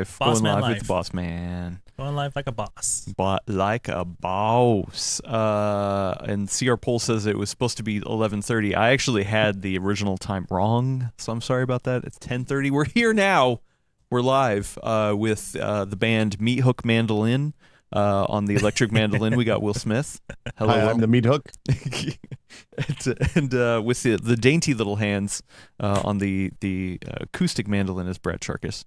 Boss Going man live life. with Boss Man. Going live like a boss. But like a boss. And CR Poll says it was supposed to be 11:30. I actually had the original time wrong, so I'm sorry about that. It's 10:30. We're here now. We're live with the band Meat Hook Mandolin. On the electric mandolin, we got Will Smith. Hello, Hi, I'm the meat hook. and with the dainty little hands on the acoustic mandolin is Brad Sharkus.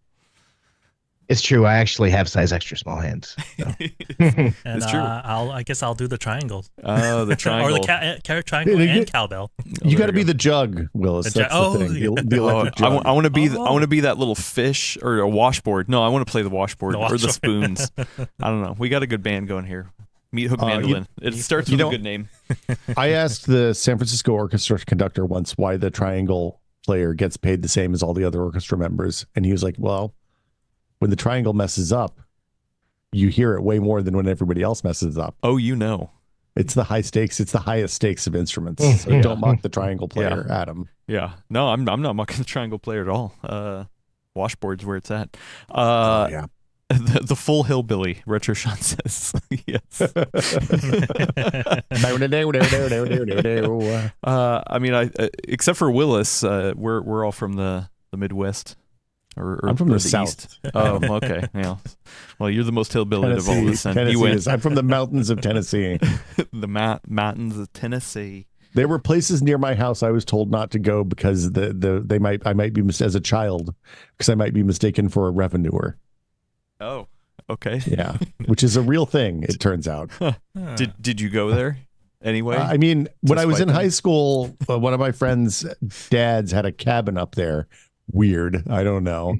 It's true. I actually have size extra small hands. So. And It's true. I guess I'll do the triangles. Oh, the triangle. Or the carrot triangle and cowbell. You got there to be you the jug, Willis. The That's jug- the thing. yeah. The electric jug. I want to be I Oh. want to be that little fish or a washboard. No, I want to play the washboard The or the washboard. spoons. I don't know. We got a good band going here. Meat Hook Mandolin. It starts you with a know- good name. I asked the San Francisco Orchestra conductor once why the triangle player gets paid the same as all the other orchestra members, and he was like, "Well, when the triangle messes up, you hear it way more than when everybody else messes up. Oh, you know. It's the high stakes. It's the highest stakes of instruments. So Yeah. don't mock the triangle player, Adam." Yeah. No, I'm not mocking the triangle player at all. Washboard's where it's at. Yeah. The full hillbilly, Retro Sean says. Yes. I mean, except for Willis, we're all from the Midwest. Or I'm from or the South. East. Oh, okay. Yeah. Well, you're the most hillbilly of all of us. And Tennessee you went is- I'm from the mountains of Tennessee. the mountains of Tennessee. There were places near my house I was told not to go because I might be as a child because I might be mistaken for a revenuer. Oh, okay. Yeah, which is a real thing. It turns out. Did you go there anyway? I mean, when I was Despite in them? high school, one of my friends' dads had a cabin up there. Weird. I don't know.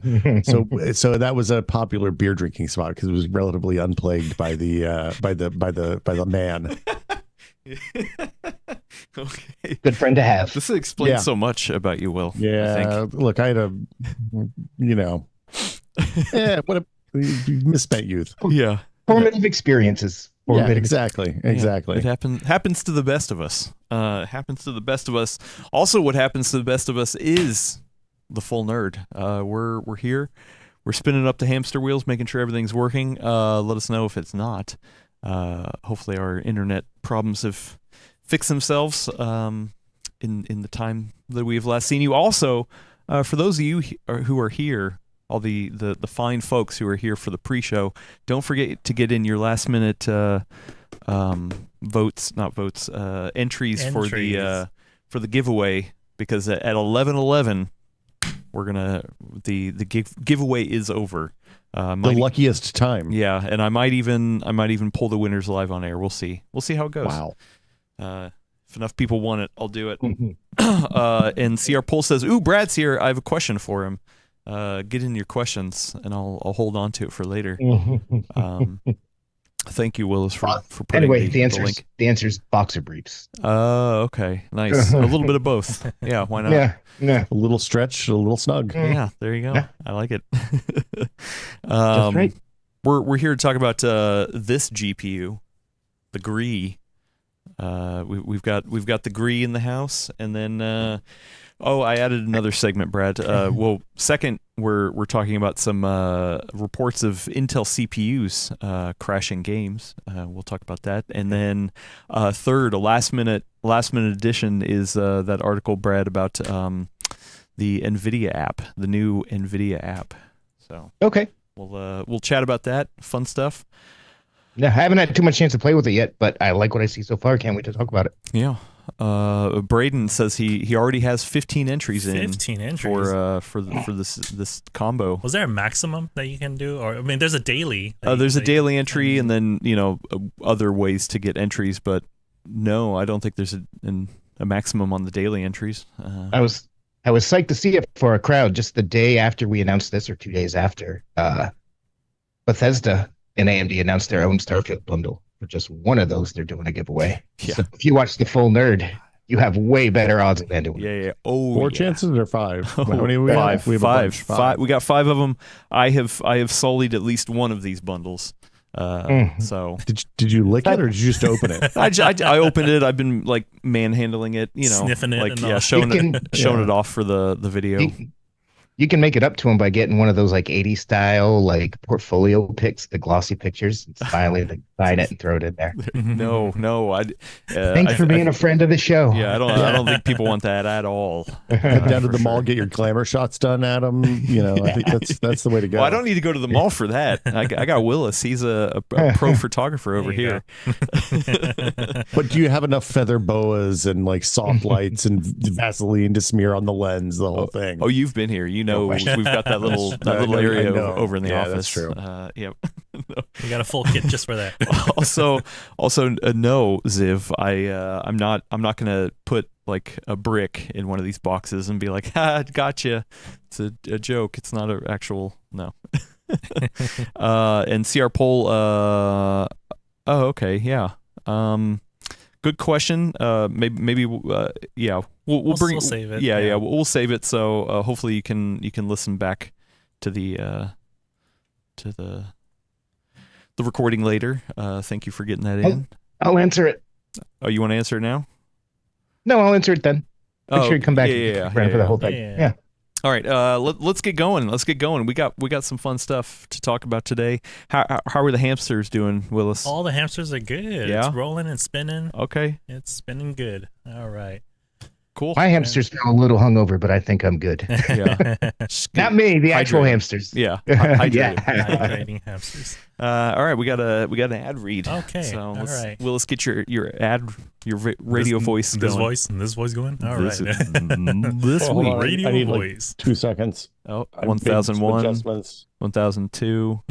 So that was a popular beer drinking spot because it was relatively unplagued by the man. Okay. Good friend to have. This explains Yeah. so much about you, Will. I Yeah. think. Look, I had what a misspent youth. Yeah. Formative experiences. Yeah, Formative exactly. It happens to the best of us. Happens to the best of us. Also, what happens to the best of us is the full nerd. We're here. We're spinning up the hamster wheels, making sure everything's working. Let us know if it's not. Hopefully, our internet problems have fixed themselves in the time that we have last seen you. Also, for those of you who are here, all the fine folks who are here for the pre-show, don't forget to get in your last minute entries for the giveaway, because at 11:11 we're gonna the giveaway is over. The luckiest time. Yeah, and I might even pull the winners live on air. We'll see how it goes. Wow. If enough people want it, I'll do it. And CR Poll says, "Ooh, Brad's here. I have a question for him. Get in your questions, and I'll hold on to it for later." Thank you, Willis, for putting Anyway, the the answer's boxer briefs. Okay, nice. A little bit of both. Yeah, why not? Yeah. A little stretch, a little snug. Yeah, there you go. Yeah. I like it. That's right. We're here to talk about this GPU, the Gree. We've got the Gree in the house, and then I added another segment, Brad. Well, second, we're talking about some reports of Intel CPUs crashing games. We'll talk about that, and then third, a last minute addition is that article, Brad, about the NVIDIA app, the new NVIDIA app. So Okay. we'll chat about that. Fun stuff. No, I haven't had too much chance to play with it yet, but I like what I see so far. Can't wait to talk about it. Yeah. Braden says he already has 15 entries in 15 entries. for this combo. Was there a maximum that you can do? Or I mean, there's a daily. There's a daily entry, and then other ways to get entries, but no, I don't think there's a maximum on the daily entries. I was psyched to see it for a crowd just the day after we announced this, or 2 days after. Bethesda and AMD announced their own Starfield bundle. For just one of those, they're doing a giveaway. Yeah. So if you watch the full nerd, you have way better odds of landing one. Yeah. Oh, Four yeah. chances or five? Oh, How many we have? We have a bunch. Five. We got 5 of them. I have sullied at least one of these bundles. So Did you lick it or did you just open it? I opened it. I've been like manhandling it, Sniffing it like and all. showing You it off for the video. You can make it up to him by getting one of those like 80s style like portfolio pics, the glossy pictures, and smiling, sign it and throw it in there. No. Thanks for being a friend of the show. Yeah, I don't think people want that at all. Head down to for the mall, sure. get your glamour shots done, Adam. You know, I think that's the way to go. Well, I don't need to go to the mall for that. I got Willis. He's a pro photographer over There you here. But do you have enough feather boas and like soft lights and Vaseline to smear on the lens, the whole thing? Oh, you've been here. You know, we've got that little I know, area I know. over in the Yeah, office. that's true. Yep. We got a full kit just for that. also, no, Ziv. I'm not gonna put like a brick in one of these boxes and be like, "Ha, gotcha." It's a joke. It's not an actual no. And CR poll. Oh, okay, yeah. Good question. Maybe yeah. We'll bring. We'll save it. Yeah. We'll save it. So hopefully you can listen back to the recording later. Thank you for getting that in. I'll answer it. Oh, you want to answer it now? No, I'll answer it then. Make sure you come back Yeah, for the whole thing. Yeah. Yeah. All right, let's get going. We got some fun stuff to talk about today. How are the hamsters doing, Willis? All the hamsters are good. Yeah? It's rolling and spinning. Okay, It's spinning good. All right. cool. My hamsters feel a little hungover, but I think I'm good. Yeah, Not me, the actual Hydrated. hamsters. yeah. Yeah. Hydrating hamsters. All right, we got an ad read. Okay, so all let's right. Willis, get your radio voice This going. voice and this voice going. All This- right. Hold this on, week. Radio I need like voice. 2 seconds. Oh, I've made some 1001, adjustments. 1002.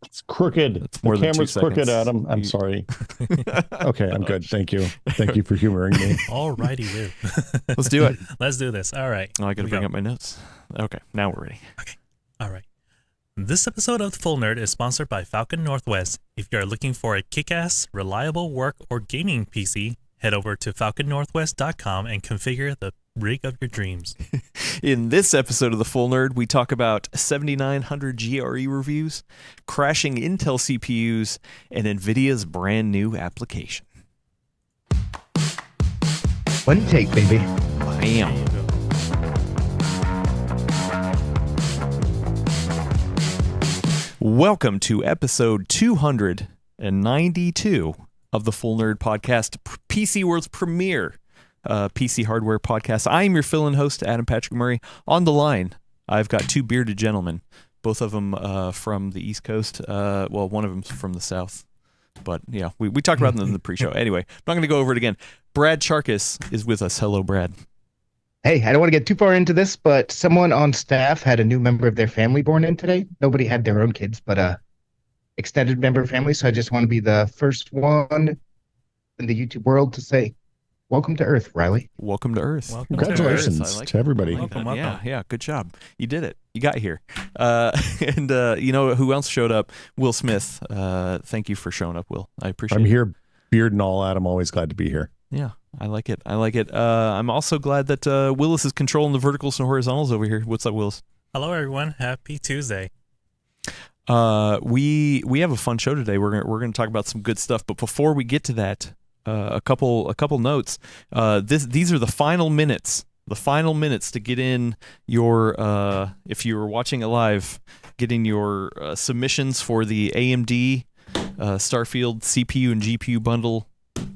It's crooked. That's more the than 2 camera's crooked, seconds. Adam. I'm You- sorry. Okay, I'm good. Thank you. Thank you for humoring me. All righty, Liv. Let's do it. Let's do this. All right. Oh, I got to Here we bring go. up my notes. Okay, now we're ready. All right. This episode of The Full Nerd is sponsored by Falcon Northwest. If you are looking for a kick-ass, reliable work or gaming PC, head over to falconnorthwest.com and configure the rig of your dreams. In this episode of The Full Nerd, we talk about 7900 GRE reviews, crashing Intel CPUs, and NVIDIA's brand new application. One take, baby. Bam. Welcome to episode 292 of the Full Nerd Podcast, PC World's premier PC hardware podcast. I am your fill-in host, Adam Patrick Murray. On the line, I've got two bearded gentlemen, both of them from the East Coast. Well, one of them's from the South. But yeah, we talked about them in the pre-show. Anyway, I'm not going to go over it again. Brad Charkis is with us. Hello, Brad. Hey, I don't want to get too far into this, but someone on staff had a new member of their family born in today. Nobody had their own kids, but extended member of family. So I just want to be the first one in the YouTube world to say, welcome to Earth, Riley. Welcome to Earth. Welcome to Congratulations I like to everybody. I like that. Welcome. Yeah, good job. You did it. You got here. And you know who else showed up? Will Smith. Thank you for showing up, Will. I appreciate I'm it. here, beard and all, Adam. Always glad to be here. Yeah, I like it. I'm also glad that Willis is controlling the verticals and horizontals over here. What's up, Willis? Hello, everyone. Happy Tuesday. We have a fun show today. We're gonna talk about some good stuff. But before we get to that, a couple notes. These are the final minutes. The final minutes to get in your if you were watching it live, get in your submissions for the AMD Starfield CPU and GPU bundle.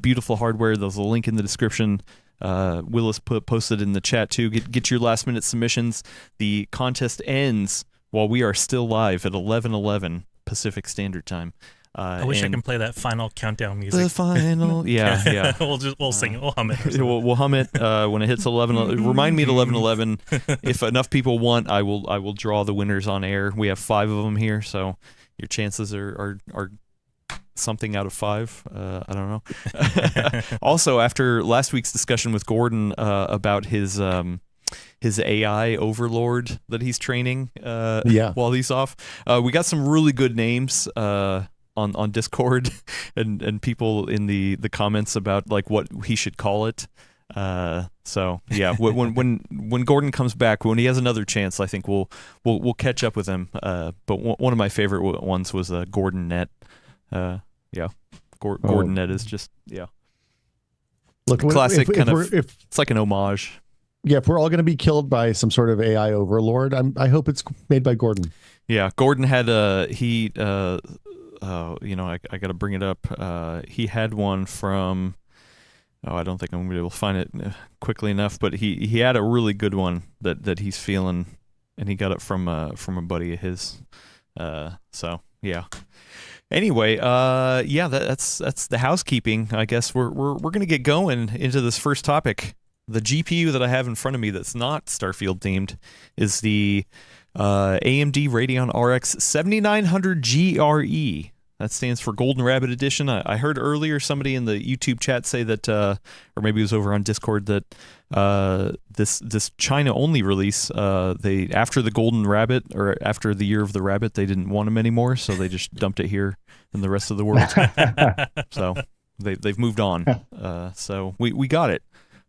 Beautiful hardware. There's a link in the description. Willis posted in the chat too. Get your last minute submissions. The contest ends while we are still live at 11:11 Pacific Standard Time. I wish I could play that final countdown music. The final, yeah. we'll sing it. We'll hum it. or something. We'll hum it when it hits 11. Remind me at 11:11. If enough people want, I will draw the winners on air. We have 5 of them here, so your chances are something out of 5. I don't know. Also, after last week's discussion with Gordon about his AI overlord that he's training while he's off, we got some really good names on Discord and people in the comments about like what he should call it. So yeah, when Gordon comes back, when he has another chance, I think we'll catch up with him. But one of my favorite ones was Gordon Net. Gordon Net is just Look, classic if kind of. we're- if It's like an homage. Yeah, if we're all going to be killed by some sort of AI overlord, I hope it's made by Gordon. Yeah, Gordon had I got to bring it up. He had one from. Oh, I don't think I'm going to be able to find it quickly enough, but he had a really good one that he's feeling, and he got it from a buddy of his. So yeah. Anyway, that's the housekeeping. I guess we're going to get going into this first topic. The GPU that I have in front of me that's not Starfield themed is the AMD Radeon RX 7900 GRE. That stands for Golden Rabbit Edition. I heard earlier somebody in the YouTube chat say that, or maybe it was over on Discord, that this China-only release, they after the Golden Rabbit, or after the Year of the Rabbit, they didn't want them anymore, so they just dumped it here in the rest of the world. So they've moved on. So we got it.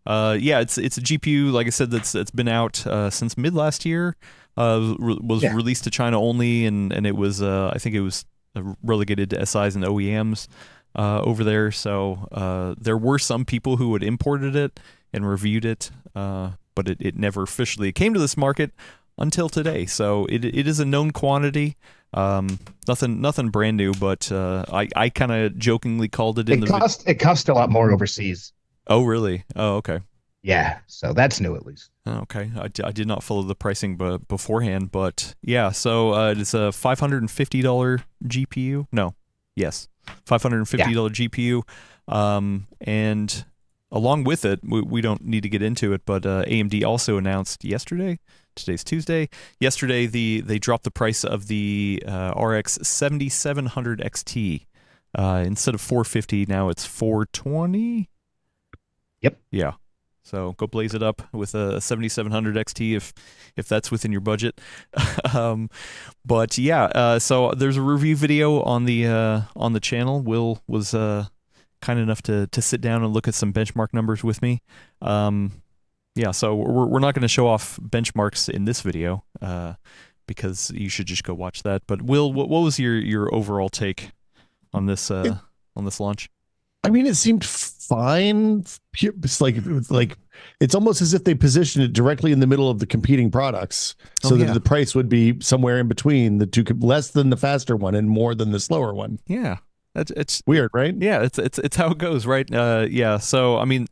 It's a GPU, like I said, that's been out since mid last year. Was released to China only, and it was I think it was relegated to SIs and OEMs over there. So there were some people who had imported it and reviewed it, but it never officially came to this market until today. So it is a known quantity. Nothing brand new, but I kind of jokingly called it. It cost a lot more overseas. Oh, really? Oh, okay. Yeah, so that's new at least. Okay, I did not follow the pricing beforehand, but yeah, so it's a $550 GPU. No, yes, $550 GPU, and along with it, we don't need to get into it, but AMD also announced yesterday. Today's Tuesday. Yesterday, they dropped the price of the RX 7700 XT. Instead of $450, now it's $420. Yep. Yeah. So go blaze it up with a 7700 XT if that's within your budget. But yeah, so there's a review video on the channel. Will was kind enough to sit down and look at some benchmark numbers with me. Yeah, so we're not going to show off benchmarks in this video because you should just go watch that. But Will, what was your overall take on this launch? I mean, it seemed fine. It's like it's almost as if they positioned it directly in the middle of the competing products, so that the price would be somewhere in between the two, less than the faster one and more than the slower one. Yeah, it's weird, right? Yeah, it's how it goes, right? Yeah. So I mean,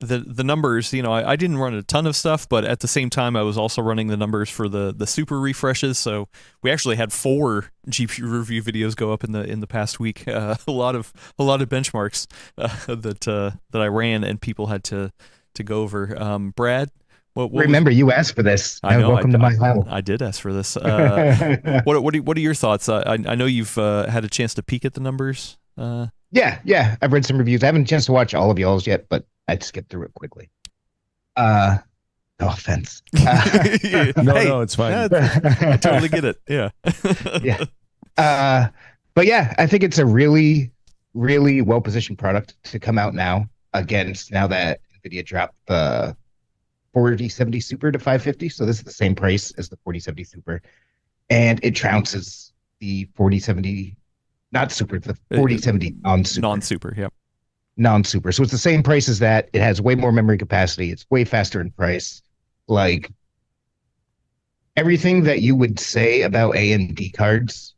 the numbers, I didn't run a ton of stuff, but at the same time, I was also running the numbers for the super refreshes. So we actually had 4 GPU review videos go up in the past week. A lot of benchmarks that I ran and people had to go over. Brad, remember you asked for this. I know. Welcome to my home. I did ask for this. What are your thoughts? I know you've had a chance to peek at the numbers. Yeah. I've read some reviews. I haven't had a chance to watch all of y'all's yet, but I'd skip through it quickly. No offense. No, it's fine. I totally get it. Yeah. Yeah. But yeah, I think it's a really, really well-positioned product to come out now. Again, now that NVIDIA dropped the 4070 Super to 550, so this is the same price as the 4070 Super, and it trounces the 4070, not Super, the 4070 non-Super. Non-Super, yep. Non-Super. So it's the same price as that. It has way more memory capacity. It's way faster in price. Like everything that you would say about AMD cards,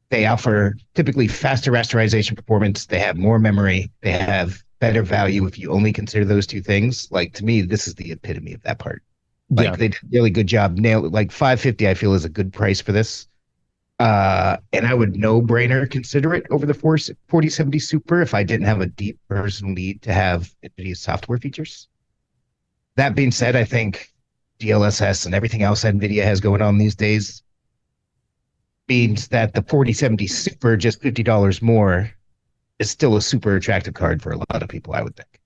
they offer typically faster rasterization performance. They have more memory. They have better value if you only consider those two things. Like, to me, this is the epitome of that part. Like, they did a really good job. Like, $550, I feel, is a good price for this. And I would no-brainer consider it over the 4070 Super if I didn't have a deep personal need to have NVIDIA software features. That being said, I think DLSS and everything else NVIDIA has going on these days means that the 4070 Super, just $50 more, is still a super attractive card for a lot of people, I would think.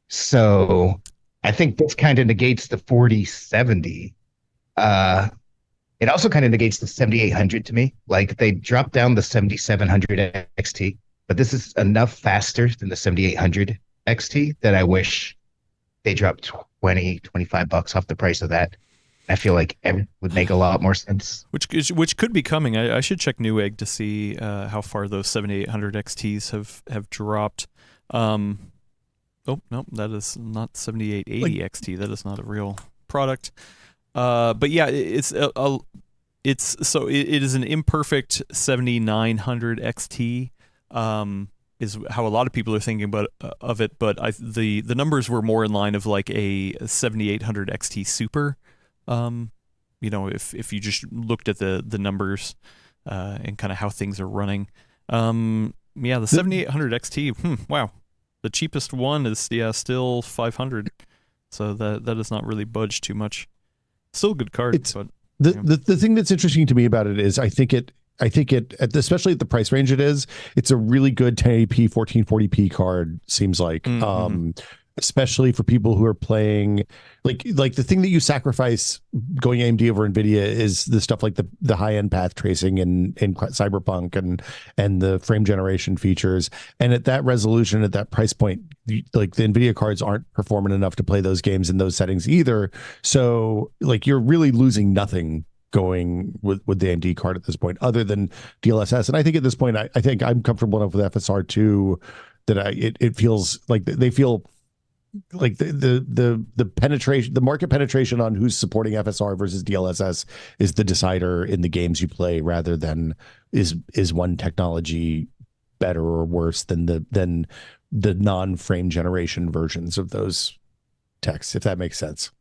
So I think this kind of negates the 4070. It also kind of negates the 7800 to me. Like, they dropped down the 7700 XT, but this is enough faster than the 7800 XT that I wish they dropped $20-25 off the price of that. I feel like it would make a lot more sense. Which could be coming. I should check Newegg to see how far those 7800 XTs have dropped. Oh no, that is not 7880 XT. That is not a real product. But yeah, it is an imperfect 7900 XT. Is how a lot of people are thinking about of it, but the numbers were more in line of like a 7800 XT Super. If you just looked at the numbers and kind of how things are running. The 7800 XT. Wow, the cheapest one is still 500. So that has not really budged too much. Still a good card, but the thing that's interesting to me about it is I think it, especially at the price range it's a really good 1080p 1440p card, seems like. Especially for people who are playing like the thing that you sacrifice going AMD over NVIDIA is the stuff like the high-end path tracing in Cyberpunk and the frame generation features. And at that resolution, at that price point, like the NVIDIA cards aren't performant enough to play those games in those settings either. So like you're really losing nothing going with the AMD card at this point, other than DLSS. And I think at this point, I think I'm comfortable enough with FSR2 that it feels like they feel like the penetration, the market penetration on who's supporting FSR versus DLSS is the decider in the games you play, rather than is one technology better or worse than the non-frame generation versions of those techs, if that makes sense.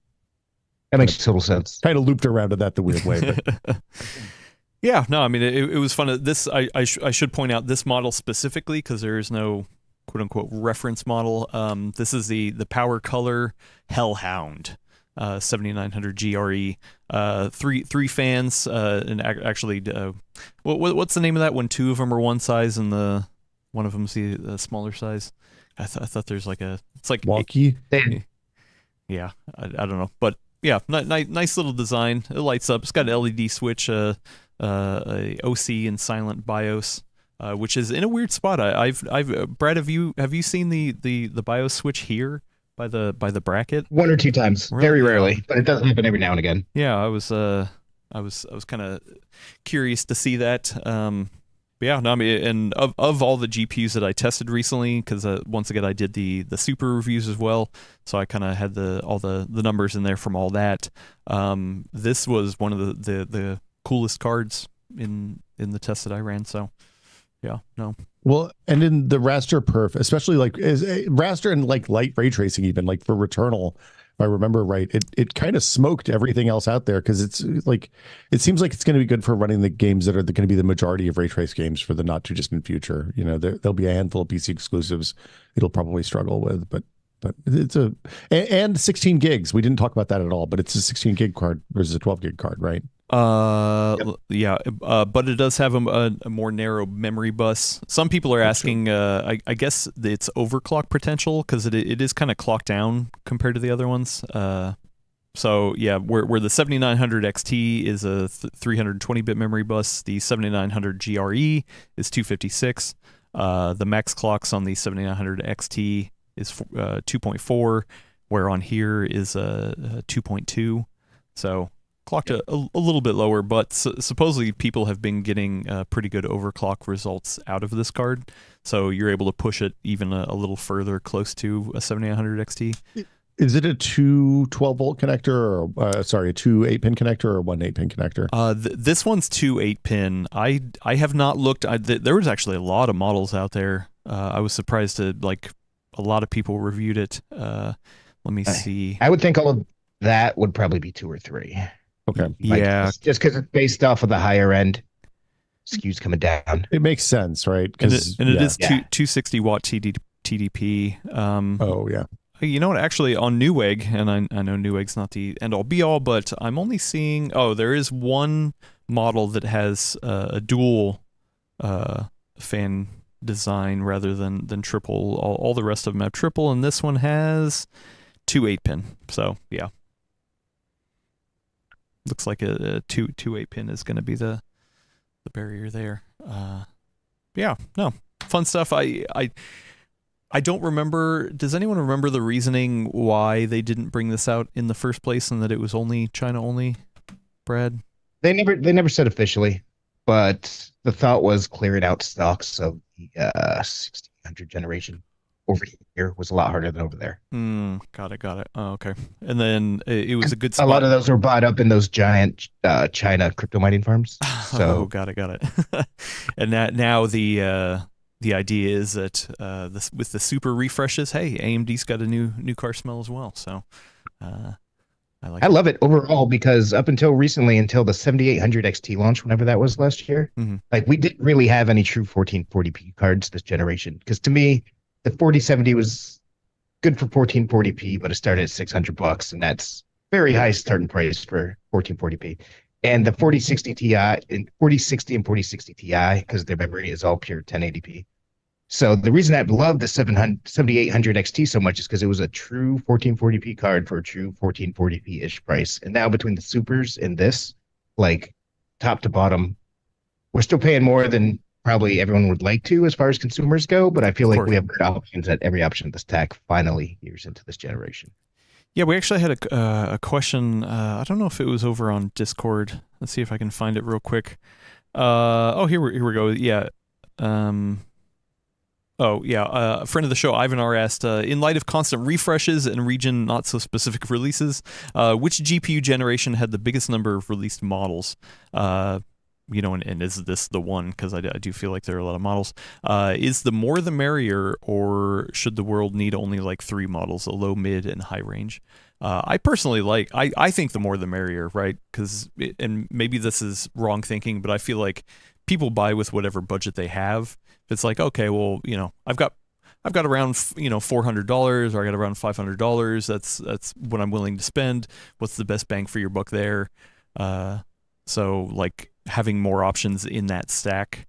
That makes total sense. Kind of looped around to that the weird way, but yeah, no, I mean it was fun. This I should point out this model specifically because there is no quote unquote reference model. This is the Power Color Hellhound 7900 GRE. Three fans, and actually, what's the name of that when two of them are one size and one of them's the smaller size? I thought there's like it's like wonky. Yeah, I don't know, but yeah, nice little design. It lights up. It's got an LED switch, a OC and silent BIOS. Which is in a weird spot. I've Brad, have you seen the BIOS switch here by the bracket? One or two times, Really? very rarely, but it does happen every now and again. Yeah, I was kind of curious to see that. But yeah, no, I mean, and of all the GPUs that I tested recently, because once again I did the super reviews as well, so I kind of had all the numbers in there from all that. This was one of the coolest cards in the test that I ran. So. Yeah, no. Well, and in the raster perf, especially like raster and like light ray tracing, even like for Returnal, if I remember right, it kind of smoked everything else out there, because it's like it seems like it's going to be good for running the games that are going to be the majority of ray trace games for the not too distant future. You know, there'll be a handful of PC exclusives it'll probably struggle with, but it's and 16 gigs. We didn't talk about that at all, but it's a 16 gig card versus a 12 gig card, right? Yeah, but it does have a more narrow memory bus. Some people are asking, I guess it's overclock potential, because it is kind of clocked down compared to the other ones. So yeah, where the 7900 XT is a 320-bit memory bus, the 7900 GRE is 256. The max clocks on the 7900 XT is 2.4, where on here is 2.2. So clocked a little bit lower, but supposedly people have been getting pretty good overclock results out of this card, so you're able to push it even a little further, close to a 7800 XT. Is it a two 12-volt connector, or a two 8-pin connector, or one 8-pin connector? This one's two 8-pin. I have not looked. There was actually a lot of models out there. I was surprised that like a lot of people reviewed it. Let me see. I would think all of that would probably be 2 or 3. Okay. Like, Yeah, just because it's based off of the higher end SKUs coming down. It makes sense, right? and it is Yeah. 260 watt TDP. Oh yeah. You know what? Actually, on Newegg, and I know Newegg's not the end all be all, but I'm only seeing. Oh, there is one model that has a dual fan design rather than triple. All the rest of them have triple, and this one has two 8-pin. So yeah, looks like a two 8-pin is going to be the barrier there. Yeah, no, fun stuff. I don't remember. Does anyone remember the reasoning why they didn't bring this out in the first place, and that it was only China only? Brad? They never said officially, but the thought was clearing out stocks of the 1600 generation over here was a lot harder than over there. Got it. Oh, okay. And then it was a good A spot. lot of those were bought up in those giant China crypto mining farms. Oh, So got it. And now the idea is that with the super refreshes, hey, AMD's got a new car smell as well. So I like I love it overall because up until recently, until the 7800 XT launch, whenever that was last year, Mhm. like we didn't really have any true 1440p cards this generation. Because to me, the 4070 was good for 1440p, but it started at $600, and that's very high starting price for 1440p. And the 4060 Ti and 4060 and 4060 Ti, because their memory is all pure 1080p. So the reason I love the 7800 XT so much is because it was a true 1440p card for a true 1440p-ish price. And now between the supers and this, like top to bottom, we're still paying more than probably everyone would like to as far as consumers go, but I feel Of like course. we have good options at every option of the stack finally years into this generation. Yeah, we actually had a question. I don't know if it was over on Discord. Let's see if I can find it real quick. Here we go. Yeah. A friend of the show, Ivan R, asked, in light of constant refreshes and region not so specific releases, which GPU generation had the biggest number of released models? And is this the one? Because I do feel like there are a lot of models. Is the more the merrier, or should the world need only like 3 models, a low, mid, and high range? I personally I think the more the merrier, right? And maybe this is wrong thinking, but I feel like people buy with whatever budget they have. It's like, okay, well, I've got around $400, or I got around $500. That's what I'm willing to spend. What's the best bang for your buck there? So like having more options in that stack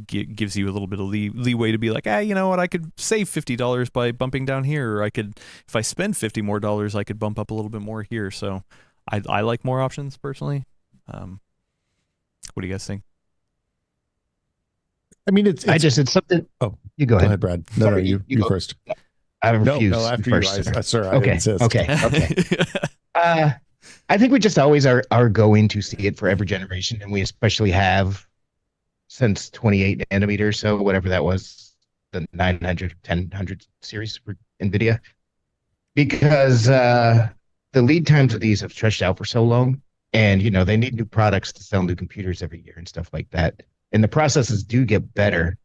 gives you a little bit of leeway to be like, you know what, I could save $50 by bumping down here, or I could, if I spend $50 more, I could bump up a little bit more here. So I like more options personally. What do you guys think? I mean, it's something. Oh, you go go ahead. ahead, Brad. No, Sorry, you you go. first. I refuse. No, after first, you, sir. sir. I Okay. insist. Okay. I think we just always are going to see it for every generation, and we especially have since 28 nanometers, so whatever that was, the 900, 1000 series for NVIDIA, because the lead times of these have stretched out for so long, and they need new products to sell new computers every year and stuff like that. And the processes do get better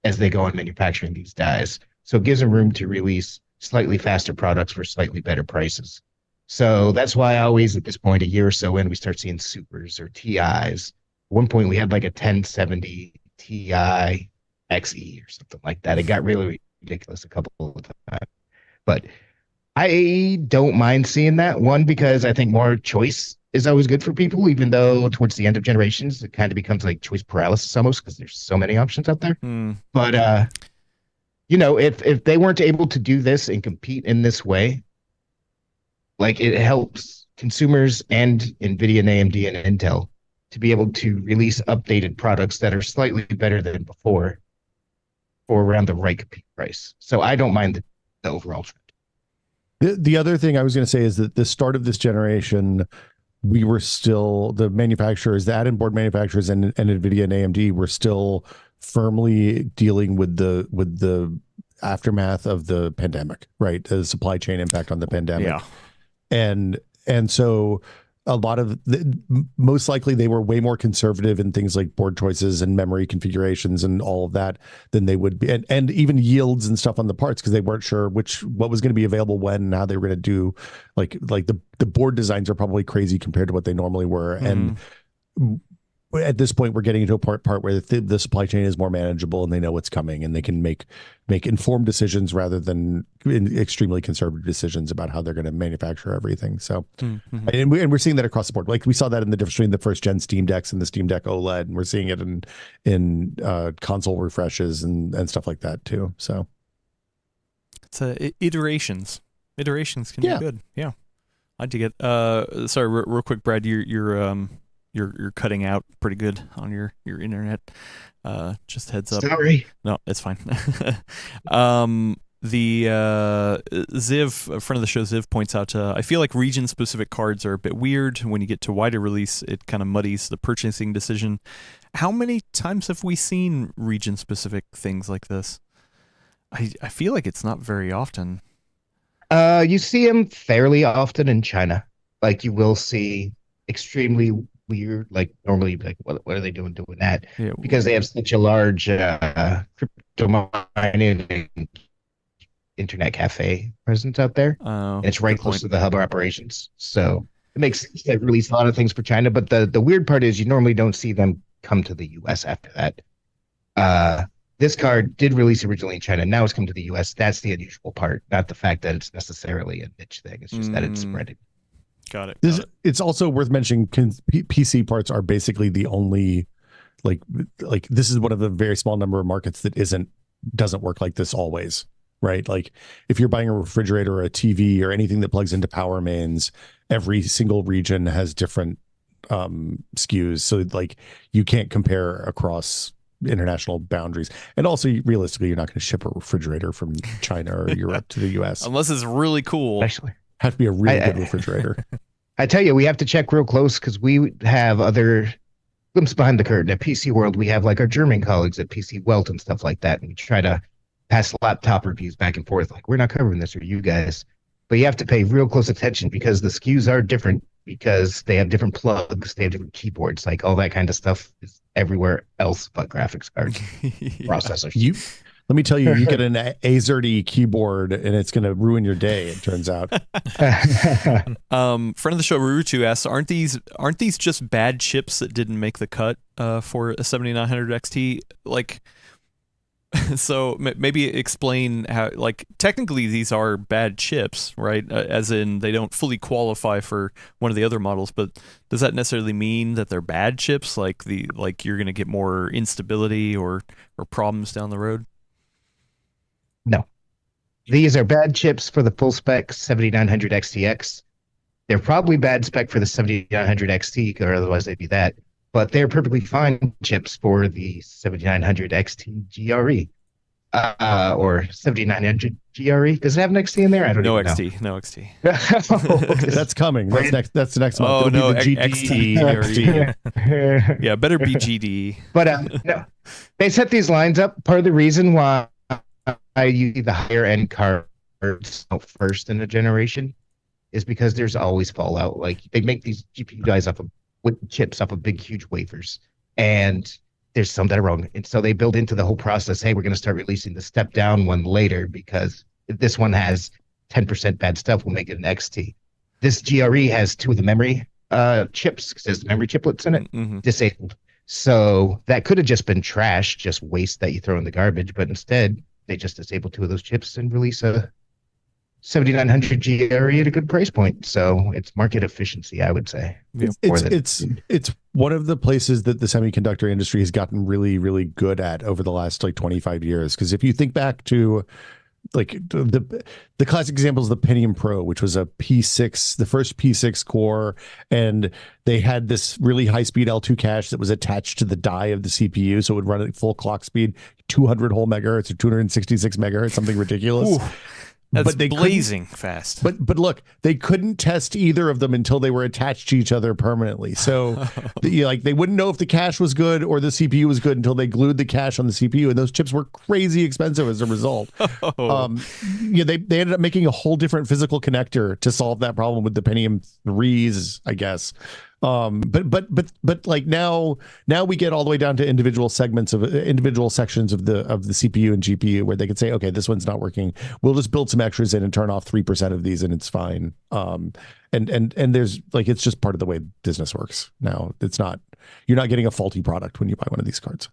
as they go on manufacturing these dies. So it gives them room to release slightly faster products for slightly better prices. So that's why I always, at this point, a year or so in, we start seeing supers or TIs. At one point, we had like a 1070 Ti XE or something like that. It got really ridiculous a couple of times. But I don't mind seeing that. One, because I think more choice is always good for people, even though towards the end of generations, it kind of becomes like choice paralysis almost because there's so many options out there. But, if they weren't able to do this and compete in this way, like it helps consumers and NVIDIA and AMD and Intel to be able to release updated products that are slightly better than before for around the right compete price. So I don't mind the overall trend. The other thing I was going to say is that the start of this generation, we were still, the manufacturers, the add-in board manufacturers and NVIDIA and AMD were still firmly dealing with the aftermath of the pandemic, right? The supply chain impact on the pandemic. Yeah. And so a lot of most likely they were way more conservative in things like board choices and memory configurations and all of that than they would be, and even yields and stuff on the parts, because they weren't sure what was going to be available when and how they were going to do. Like the board designs are probably crazy compared to what they normally were. And at this point, we're getting into a part where the supply chain is more manageable and they know what's coming and they can make informed decisions rather than extremely conservative decisions about how they're going to manufacture everything. So, and we're seeing that across the board. Like we saw that in the difference between the first gen Steam Decks and the Steam Deck OLED, and we're seeing it in console refreshes and stuff like that too. So, it's iterations. Iterations can be good. Yeah, I dig it. Sorry, real quick, Brad. You're cutting out pretty good on your internet. Just heads up. Sorry. No, it's fine. The Ziv, a friend of the show, Ziv, points out, I feel like region-specific cards are a bit weird. When you get to wider release, it kind of muddies the purchasing decision. How many times have we seen region-specific things like this? I feel like it's not very often. You see them fairly often in China. Like you will see extremely weird, like normally, like what are they doing that? Yeah. Because they have such a large crypto mining and internet cafe presence out there, Oh, and it's right good close point. to the hub of operations. So it makes sense they release a lot of things for China. But the weird part is you normally don't see them come to the U.S. after that. This card did release originally in China. Now it's come to the U.S. That's the unusual part, not the fact that it's necessarily a niche thing. It's just that it's spreading. Got it. It's also worth mentioning PC parts are basically the only like this is one of the very small number of markets that doesn't work like this always, right? Like if you're buying a refrigerator or a TV or anything that plugs into power mains, every single region has different SKUs, so like you can't compare across international boundaries. And also realistically, you're not going to ship a refrigerator from China or Europe to the US. Unless it's really cool. Actually, Have to be a really good refrigerator. I tell you, we have to check real close because we have other glimpse behind the curtain at PC World. We have like our German colleagues at PC Welt and stuff like that, and we try to pass laptop reviews back and forth. Like we're not covering this, or you guys, but you have to pay real close attention because the SKUs are different because they have different plugs, they have different keyboards, like all that kind of stuff is everywhere else but graphics cards, processors. Let me tell you, you get an AZERTY keyboard and it's going to ruin your day, it turns out. Friend of the show, Rurutu asks, aren't these just bad chips that didn't make the cut for a 7900 XT? Like, so maybe explain how, like, technically these are bad chips, right? As in they don't fully qualify for one of the other models, but does that necessarily mean that they're bad chips? Like you're going to get more instability or problems down the road? No. These are bad chips for the full spec 7900 XTX. They're probably bad spec for the 7900 XT, or otherwise they'd be that. But they're perfectly fine chips for the 7900 XT GRE. Or 7900 GRE. Does it have an XT in there? I don't know. No XT. That's coming. That's the next month. Oh, It'll no, be the GD XT. Yeah, better be GD. But no, they set these lines up. Part of the reason why you see the higher end cards first in a generation is because there's always fallout. Like they make these GPU guys with chips off of big, huge wafers, and there's some that are wrong. And so they build into the whole process, hey, we're going to start releasing the step down one later because if this one has 10% bad stuff, we'll make it an XT. This GRE has 2 of the memory chips, because there's memory chiplets in it, disabled. So that could have just been trash, just waste that you throw in the garbage. But instead, they just disable 2 of those chips and release a 7900 GRE at a good price point. So it's market efficiency, I would say. It's one of the places that the semiconductor industry has gotten really, really good at over the last like 25 years. Because if you think back to like the classic example is the Pentium Pro, which was a P6, the first P6 core, and they had this really high speed L2 cache that was attached to the die of the CPU, so it would run at full clock speed, 200 whole megahertz or 266 megahertz, something ridiculous. Ooh. That's blazing fast. But look, they couldn't test either of them until they were attached to each other permanently. So they wouldn't know if the cache was good or the CPU was good until they glued the cache on the CPU, and those chips were crazy expensive as a result. They ended up making a whole different physical connector to solve that problem with the Pentium 3s, I guess. But like now we get all the way down to individual sections of the CPU and GPU where they can say, okay, this one's not working. We'll just build some extras in and turn off 3% of these and it's fine. And there's like, it's just part of the way business works now. You're not getting a faulty product when you buy one of these cards.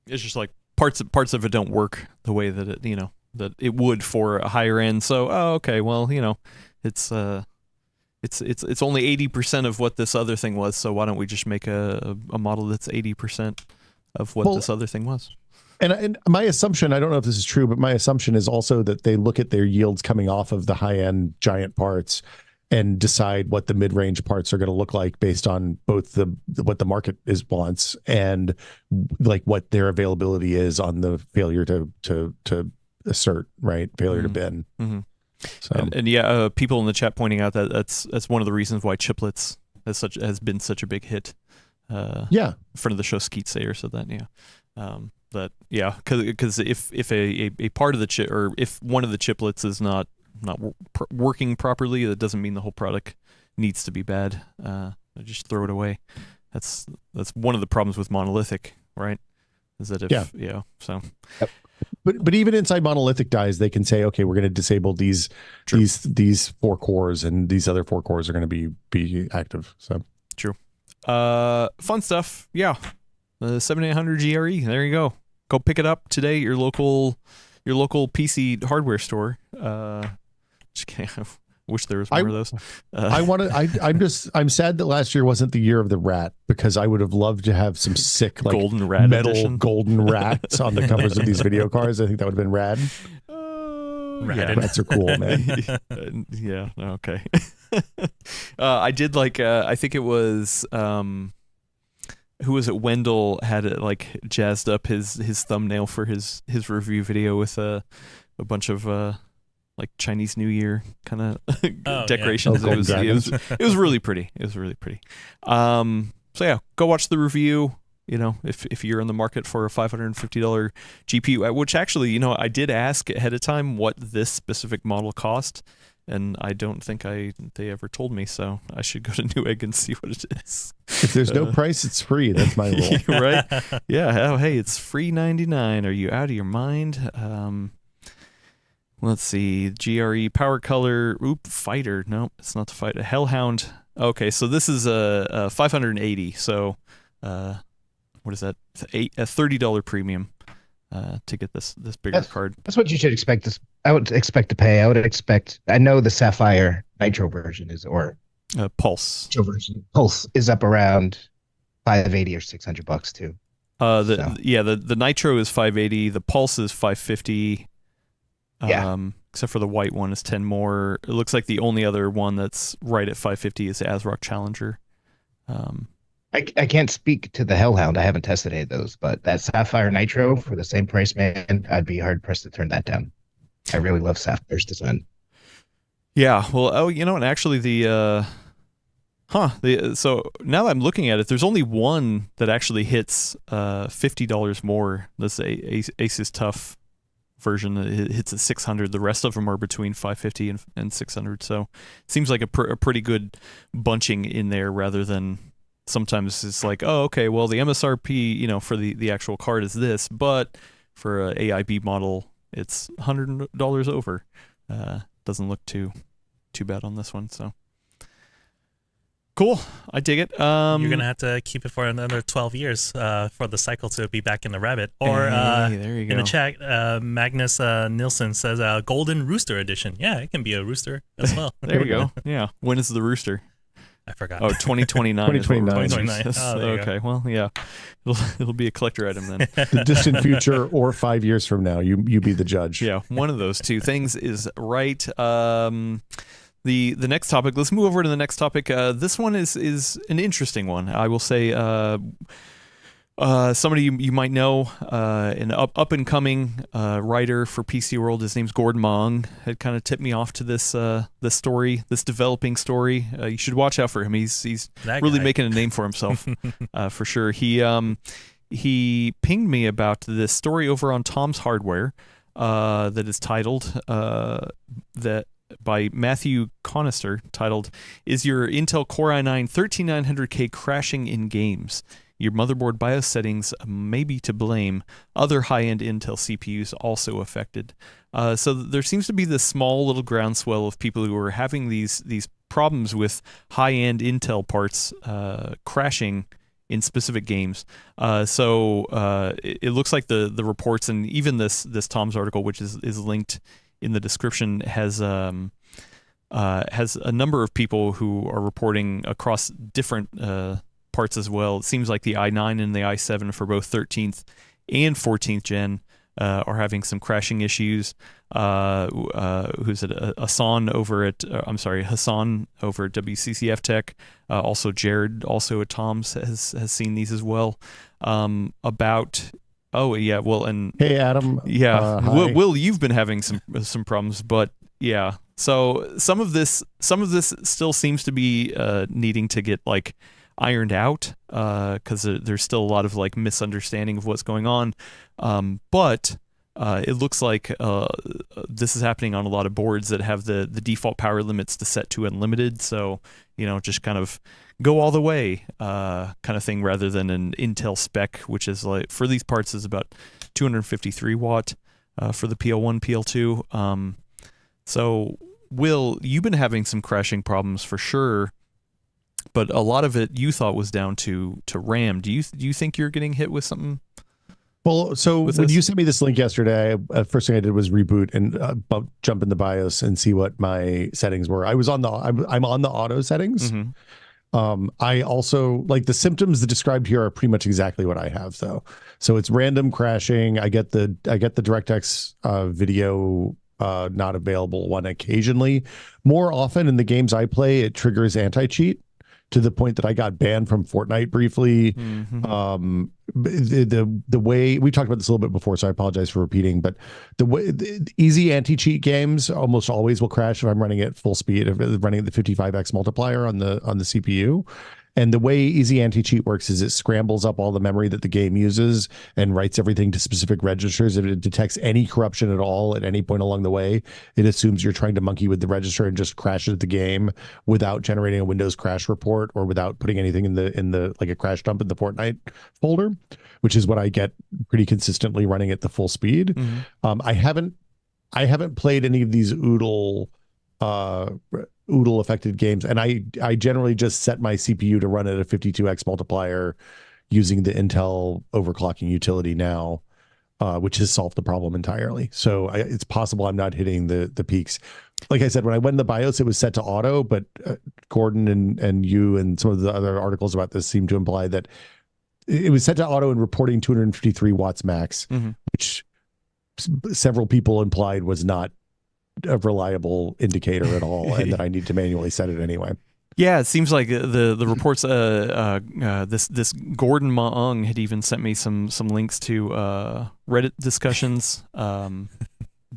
It's just like parts of it don't work the way that it, that it would for a higher end. So, okay, well, it's only 80% of what this other thing was, so why don't we just make a model that's 80% of what this other thing was? And my assumption, I don't know if this is true, but my assumption is also that they look at their yields coming off of the high-end giant parts and decide what the mid-range parts are going to look like based on both what the market wants and like what their availability is on the failure to assert, right? Failure to bin. Mm-hmm. So. And people in the chat pointing out that that's one of the reasons why chiplets has been such a big hit. Friend of the show, Skeet Sayer, said that. Yeah, because if a part of the chip, or if one of the chiplets is not working properly, that doesn't mean the whole product needs to be bad. Just throw it away. That's one of the problems with monolithic, right? Is that so. Yep. But even inside monolithic dies, they can say, okay, we're going to disable these 4 cores, and these other 4 cores are going to be active. So true. Fun stuff. Yeah, the 7800 GRE. There you go. Go pick it up today at your local PC hardware store. Just kidding. I wish there was more of those. I'm sad that last year wasn't the year of the rat, because I would have loved to have some sick golden rat metal edition. Golden rats on the covers of these video cards. I think that would have been rad. Rats are cool, man. Yeah. Okay. I did like. I think it was. Who was it? Wendell had it like jazzed up his thumbnail for his review video with a bunch of like Chinese New Year kind of decorations. Yeah. It was really pretty. It was really pretty. So yeah, go watch the review. You know, if you're in the market for a $550 GPU, which actually, you know, I did ask ahead of time what this specific model cost, and I don't think they ever told me, so I should go to Newegg and see what it is. If there's no price, it's free. That's my rule. Right? Yeah. Oh, hey, it's free 99. Are you out of your mind? Let's see. GRE Power Color. Fighter. No, it's not the Fighter. Hellhound. Okay, so this is a 580. So, what is that? A $30 premium to get this bigger card. That's what you should expect. I would expect to pay. I know the Sapphire Nitro version is, or Pulse. Nitro version. Pulse is up around $580 or $600 too. The Nitro is 580. The Pulse is 550. Except for the white one is 10 more. It looks like the only other one that's right at 550 is the ASRock Challenger. I can't speak to the Hellhound. I haven't tested any of those, but that Sapphire Nitro for the same price, man, I'd be hard pressed to turn that down. I really love Sapphire's design. Yeah, well, you know, and actually so now that I'm looking at it, there's only one that actually hits $50 more. This Asus TUF version. It hits at 600. The rest of them are between 550 and 600. So it seems like a pretty good bunching in there, rather than sometimes it's like, oh, okay, well, the MSRP, you know, for the actual card is this, but for a AIB model, it's $100 over. Doesn't look too bad on this one. So cool. I dig it. You're gonna have to keep it for another 12 years for the cycle to be back in the rabbit. Or there you go. In the chat, Magnus Nilsson says Golden Rooster Edition. Yeah, it can be a rooster as well. There we go. Yeah. When is the rooster? I forgot. Oh, 2029. 2029. Okay. Well, yeah. It'll be a collector item then. The distant future or 5 years from now, you be the judge. Yeah, one of those two things is right. The next topic. Let's move over to the next topic. This one is an interesting one. I will say, somebody you might know, an up and coming writer for PC World. His name's Gordon Mong. Had kind of tipped me off to this story, this developing story. You should watch out for him. He's really making a name for himself, for sure. He pinged me about this story over on Tom's Hardware that is titled that. By Matthew Conister, titled, "Is your Intel Core i9 13900K crashing in games? Your motherboard BIOS settings may be to blame. Other high-end Intel CPUs also affected." So there seems to be this small little groundswell of people who are having these problems with high-end Intel parts crashing in specific games. It looks like the reports, and even this Tom's article, which is linked in the description, has a number of people who are reporting across different parts as well. It seems like the i9 and the i7 for both 13th and 14th gen are having some crashing issues. Who's it? Hassan over at WCCF Tech. Also Jared, also at Tom's, has seen these as well. Hey Adam. Yeah, hi. Will, you've been having some problems, but yeah. So some of this still seems to be needing to get like ironed out because there's still a lot of like misunderstanding of what's going on. But it looks like this is happening on a lot of boards that have the default power limits to set to unlimited. So, just kind of go all the way kind of thing, rather than an Intel spec, which is like for these parts is about 253 watt for the PL1, PL2. So, Will, you've been having some crashing problems for sure, but a lot of it you thought was down to RAM. Do you think you're getting hit with something? Well, so when you sent me this link yesterday, first thing I did was reboot and jump in the BIOS and see what my settings were. I'm on the auto settings. Mm-hmm. I also like the symptoms that described here are pretty much exactly what I have though. So it's random crashing. I get the DirectX video not available one occasionally. More often in the games I play, it triggers anti-cheat to the point that I got banned from Fortnite briefly. Mm-hmm. The way we talked about this a little bit before, so I apologize for repeating, but the easy anti-cheat games almost always will crash if I'm running at full speed, if running the 55x multiplier on the CPU. And the way easy anti-cheat works is it scrambles up all the memory that the game uses and writes everything to specific registers. If it detects any corruption at all at any point along the way, it assumes you're trying to monkey with the register and just crashes the game without generating a Windows crash report or without putting anything in the like a crash dump in the Fortnite folder, which is what I get pretty consistently running at the full speed. Mm-hmm. I haven't played any of these oodle affected games, and I generally just set my CPU to run at a 52x multiplier using the Intel overclocking utility now, which has solved the problem entirely. So it's possible I'm not hitting the peaks. Like I said, when I went in the BIOS, it was set to auto, but Gordon and you and some of the other articles about this seem to imply that it was set to auto and reporting 253 watts max, mm-hmm. which several people implied was not a reliable indicator at all, and that I need to manually set it anyway. Yeah, it seems like the reports. This Gordon Maung had even sent me some links to Reddit discussions. But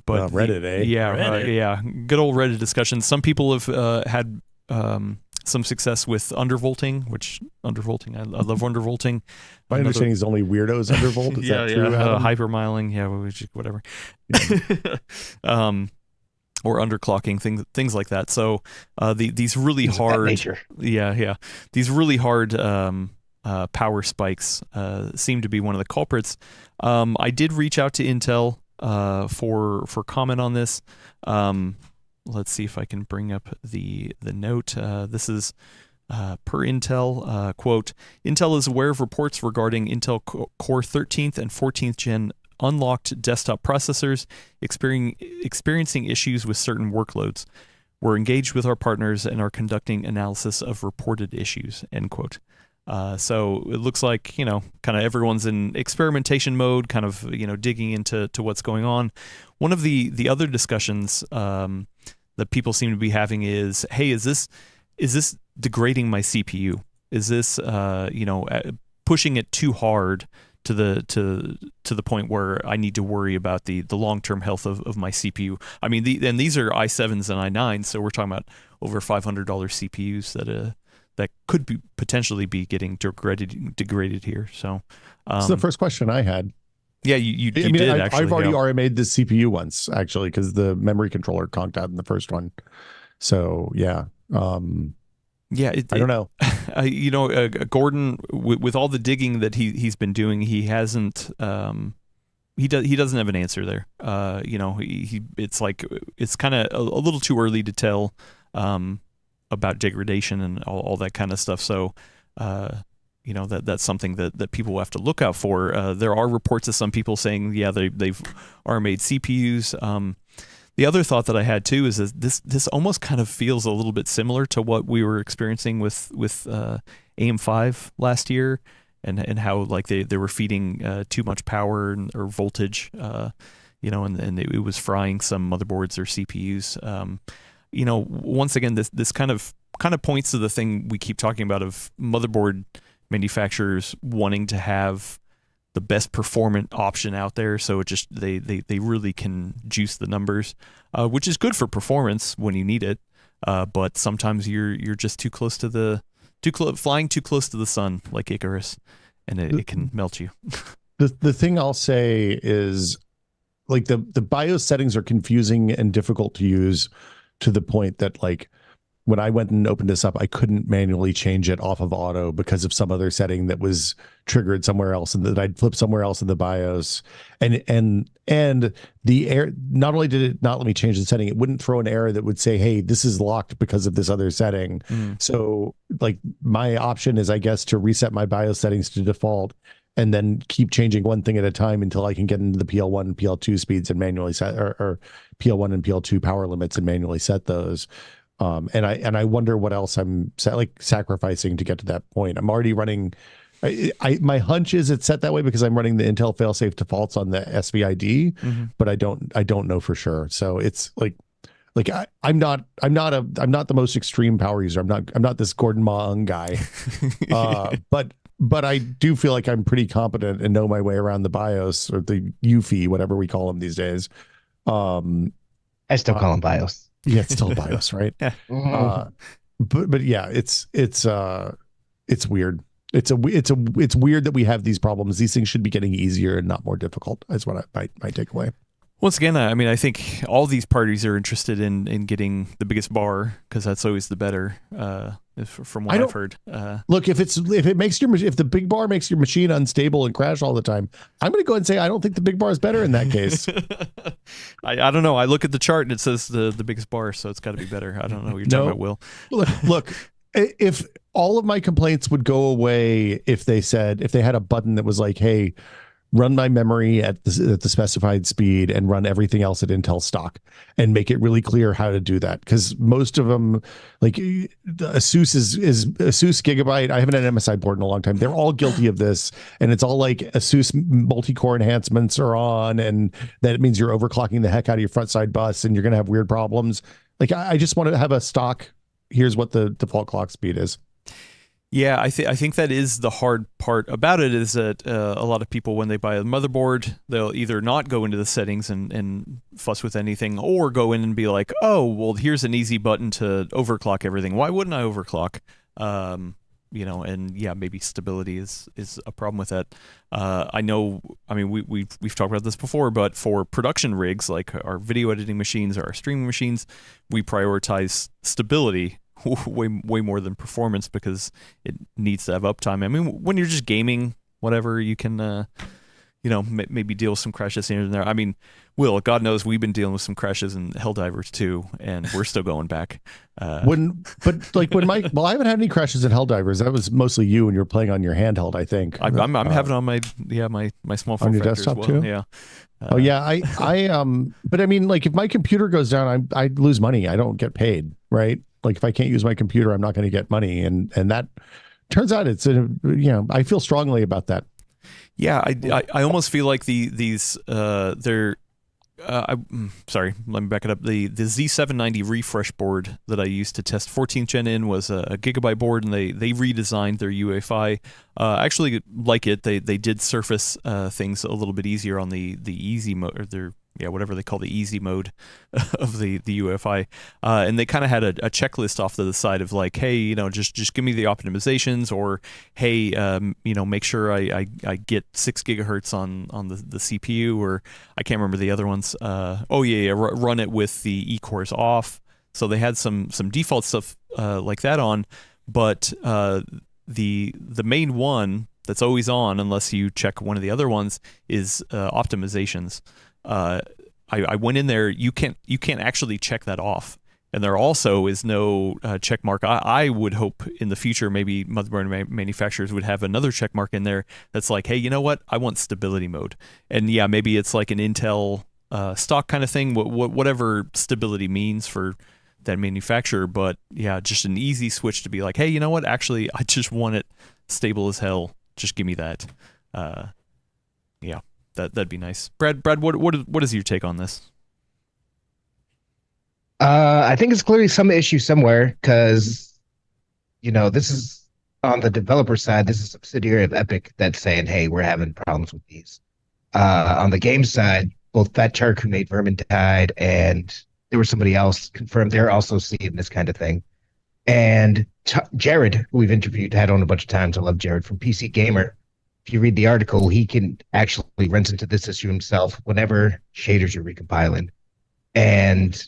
Reddit, eh? Yeah, Reddit. Yeah, good old Reddit discussions. Some people have had some success with undervolting, I love undervolting. My understanding is only weirdos undervolt. Is that true? Hypermiling, whatever. Or underclocking, things like that. So these really hard, these really hard power spikes seem to be one of the culprits. I did reach out to Intel for comment on this. Let's see if I can bring up the note. This is per Intel, quote, Intel is aware of reports regarding Intel Core 13th and 14th gen unlocked desktop processors experiencing issues with certain workloads. We're engaged with our partners and are conducting analysis of reported issues, end quote. So it looks like, kind of everyone's in experimentation mode, kind of, digging into what's going on. One of the other discussions that people seem to be having is, hey, is this degrading my CPU? Is this, pushing it too hard to the point where I need to worry about the long-term health of my CPU. I mean, and these are i7s and i9s, so we're talking about over $500 CPUs that could be potentially be getting degraded here. So that's the first question I had. Yeah, you did actually. I've already RMA'd the CPU once actually because the memory controller conked out in the first one. So yeah. I don't know. Gordon, with all the digging that he's been doing, he hasn't. He doesn't have an answer there. It's like it's kind of a little too early to tell about degradation and all that kind of stuff. So, that's something that people will have to look out for. There are reports of some people saying, yeah, they've RMA'd CPUs. The other thought that I had too is that this almost kind of feels a little bit similar to what we were experiencing with AM5 last year, and how like they were feeding too much power or voltage, and it was frying some motherboards or CPUs. Once again, this kind of points to the thing we keep talking about of motherboard manufacturers wanting to have the best performant option out there, so it just they really can juice the numbers, which is good for performance when you need it. But sometimes you're just too close to the flying too close to the sun, like Icarus, and it can melt you. The thing I'll say is, like, the BIOS settings are confusing and difficult to use, to the point that, like, when I went and opened this up, I couldn't manually change it off of auto because of some other setting that was triggered somewhere else, and that I'd flip somewhere else in the BIOS. And the error, not only did it not let me change the setting, it wouldn't throw an error that would say, hey, this is locked because of this other setting. So, like, my option is, I guess, to reset my BIOS settings to default and then keep changing one thing at a time until I can get into the PL1 and PL2 speeds and manually set, or PL1 and PL2 power limits and manually set those. And I wonder what else I'm sacrificing to get to that point. I'm already running. My hunch is it's set that way because I'm running the Intel failsafe defaults on the SVID, but I don't know for sure. So it's like I'm not the most extreme power user. I'm not this Gordon Ma-Ung guy. But I do feel like I'm pretty competent and know my way around the BIOS, or the UFI, whatever we call them these days. I still call them BIOS. Yeah, it's still BIOS, right? Yeah. But yeah, it's weird. It's weird that we have these problems. These things should be getting easier and not more difficult. Is what my takeaway. Once again, I mean, I think all these parties are interested in getting the biggest bar, because that's always the better. From what I've heard. Look, if the big bar makes your machine unstable and crash all the time, I'm going to go ahead and say I don't think the big bar is better in that case. I don't know. I look at the chart and it says the biggest bar, so it's got to be better. I don't know what you're talking about, Will. Look, if all of my complaints would go away if they had a button that was like, hey, run my memory at the specified speed and run everything else at Intel stock, and make it really clear how to do that. Because most of them, like ASUS is ASUS Gigabyte. I haven't had an MSI board in a long time. They're all guilty of this, and it's all like ASUS multi-core enhancements are on, and that means you're overclocking the heck out of your front side bus, and you're going to have weird problems. Like, I just want to have a stock. Here's what the default clock speed is. Yeah, I think that is the hard part about it, is that a lot of people, when they buy a motherboard, they'll either not go into the settings and fuss with anything, or go in and be like, oh, well, here's an easy button to overclock everything. Why wouldn't I overclock? And yeah, maybe stability is a problem with that. I mean, we've talked about this before, but for production rigs, like our video editing machines or our streaming machines, we prioritize stability way more than performance, because it needs to have uptime. I mean, when you're just gaming, whatever, you can maybe deal with some crashes here and there. I mean, Will, God knows we've been dealing with some crashes in Helldivers too, and we're still going back. I haven't had any crashes in Helldivers. That was mostly you when you were playing on your handheld, I think. I'm having it on my small phone on your desktop as well. too. Yeah. But I mean, like, if my computer goes down, I lose money. I don't get paid, right? Like, if I can't use my computer, I'm not going to get money, and that turns out I feel strongly about that. Yeah, I almost feel like sorry, let me back it up. The Z790 refresh board that I used to test 14th gen in was a Gigabyte board, and they redesigned their UEFI. I actually like it. They did surface things a little bit easier on the easy mode, or their whatever they call the easy mode of the UEFI, and they kind of had a checklist off to the side of like, hey, just give me the optimizations, or hey, make sure I get 6 gigahertz on the CPU, or I can't remember the other ones. Run it with the E-cores off. So they had some default stuff like that on, but the main one that's always on, unless you check one of the other ones, is optimizations. I went in there. You can't actually check that off, and there also is no check mark. I would hope in the future maybe motherboard manufacturers would have another check mark in there that's like, hey, you know what? I want stability mode, and yeah, maybe it's like an Intel stock kind of thing. Whatever stability means for that manufacturer, but yeah, just an easy switch to be like, hey, you know what? Actually, I just want it stable as hell. Just give me that. Yeah. That'd be nice. Brad, what is your take on this? I think it's clearly some issue somewhere, because this is on the developer side. This is a subsidiary of Epic that's saying, hey, we're having problems with these. On the game side, both Fat Shark, who made Vermintide, and there was somebody else confirmed they're also seeing this kind of thing. And Jared, who we've interviewed, had on a bunch of times. I love Jared from PC Gamer. If you read the article, he can actually runs into this issue himself whenever shaders are recompiling. And,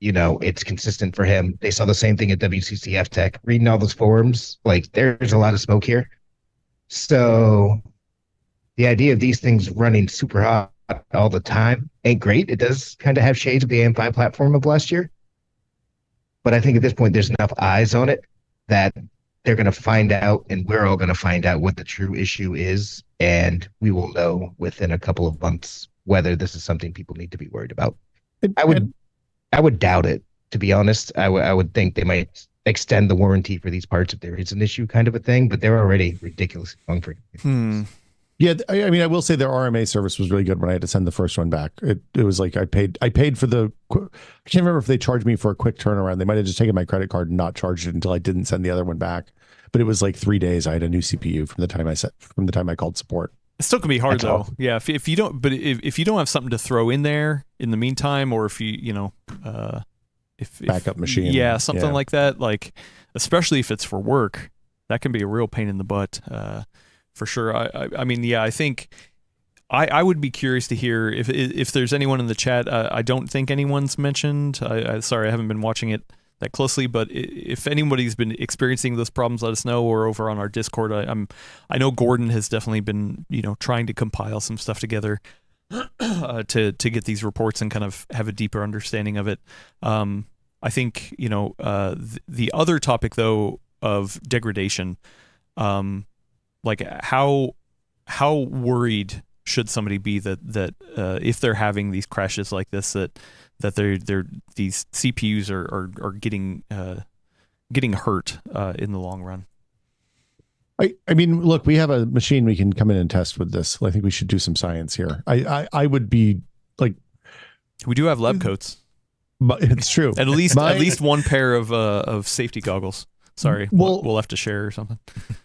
it's consistent for him. They saw the same thing at WCCF Tech. Reading all those forums, there's a lot of smoke here. So the idea of these things running super hot all the time ain't great. It does kind of have shades of the AM5 platform of last year. But I think at this point, there's enough eyes on it that they're going to find out, and we're all going to find out what the true issue is. And we will know within a couple of months whether this is something people need to be worried about. I would doubt it, to be honest. I would think they might extend the warranty for these parts if there is an issue, kind of a thing, but they're already ridiculously long for it. Yeah, I mean, I will say their RMA service was really good when I had to send the first one back. It was like I paid for the. I can't remember if they charged me for a quick turnaround. They might have just taken my credit card and not charged it until I didn't send the other one back. But it was like 3 days. I had a new CPU from the time I called support. It still can be hard That's though. awesome. Yeah, if you don't, but if you don't have something to throw in there in the meantime, or if if Backup machine. yeah, something Yeah. like that, especially if it's for work, that can be a real pain in the butt, for sure. I mean, yeah, I think I would be curious to hear if there's anyone in the chat. I don't think anyone's mentioned. Sorry, I haven't been watching it that closely, but if anybody's been experiencing those problems, let us know, or over on our Discord. I know Gordon has definitely been trying to compile some stuff together to get these reports and kind of have a deeper understanding of it. I think the other topic though of degradation, how worried should somebody be that if they're having these crashes like this, that these CPUs are getting hurt in the long run? I mean, look, we have a machine we can come in and test with this. I think we should do some science here. I would be like, we do have lab coats. but it's true. At least one pair of safety goggles. Sorry, we'll have to share or something.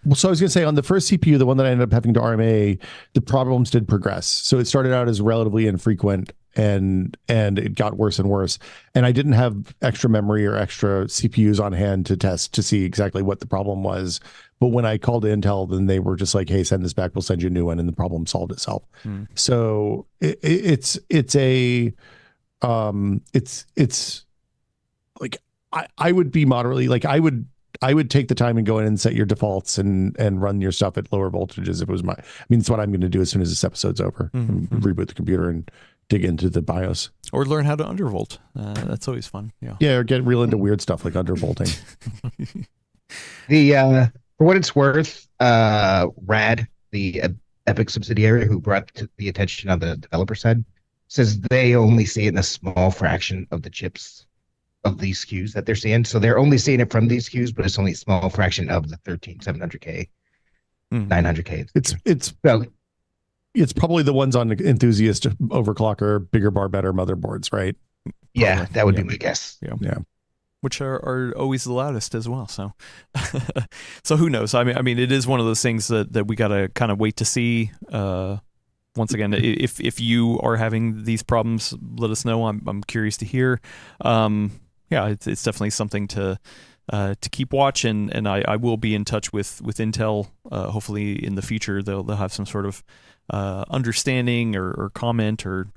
Well, so I was going to say on the first CPU, the one that I ended up having to RMA, the problems did progress. So it started out as relatively infrequent and it got worse and worse. And I didn't have extra memory or extra CPUs on hand to test to see exactly what the problem was. But when I called Intel, then they were just like, "Hey, send this back. We'll send you a new one," and the problem solved itself. So it's like I would be moderately like I would take the time and go in and set your defaults and run your stuff at lower voltages if it was it's what I'm going to do as soon as this episode's over. Reboot the computer and dig into the BIOS. Or learn how to undervolt. That's always fun. Yeah. Yeah, or get real into weird stuff like undervolting. For what it's worth, Rad, the Epic subsidiary who brought to the attention on the developer side, says they only see it in a small fraction of the chips of these SKUs that they're seeing. So they're only seeing it from these SKUs, but it's only a small fraction of the 13700K, 900K. It's probably the ones on the enthusiast overclocker, bigger bar, better motherboards, right? Yeah, Probably. that would be my guess. Yeah. Which are always the loudest as well. So, so who knows? I mean, it is one of those things that we got to kind of wait to see. Once again, if you are having these problems, let us know. I'm curious to hear. Yeah, it's definitely something to keep watch, and I will be in touch with Intel. Hopefully, in the future, they'll have some sort of understanding or comment or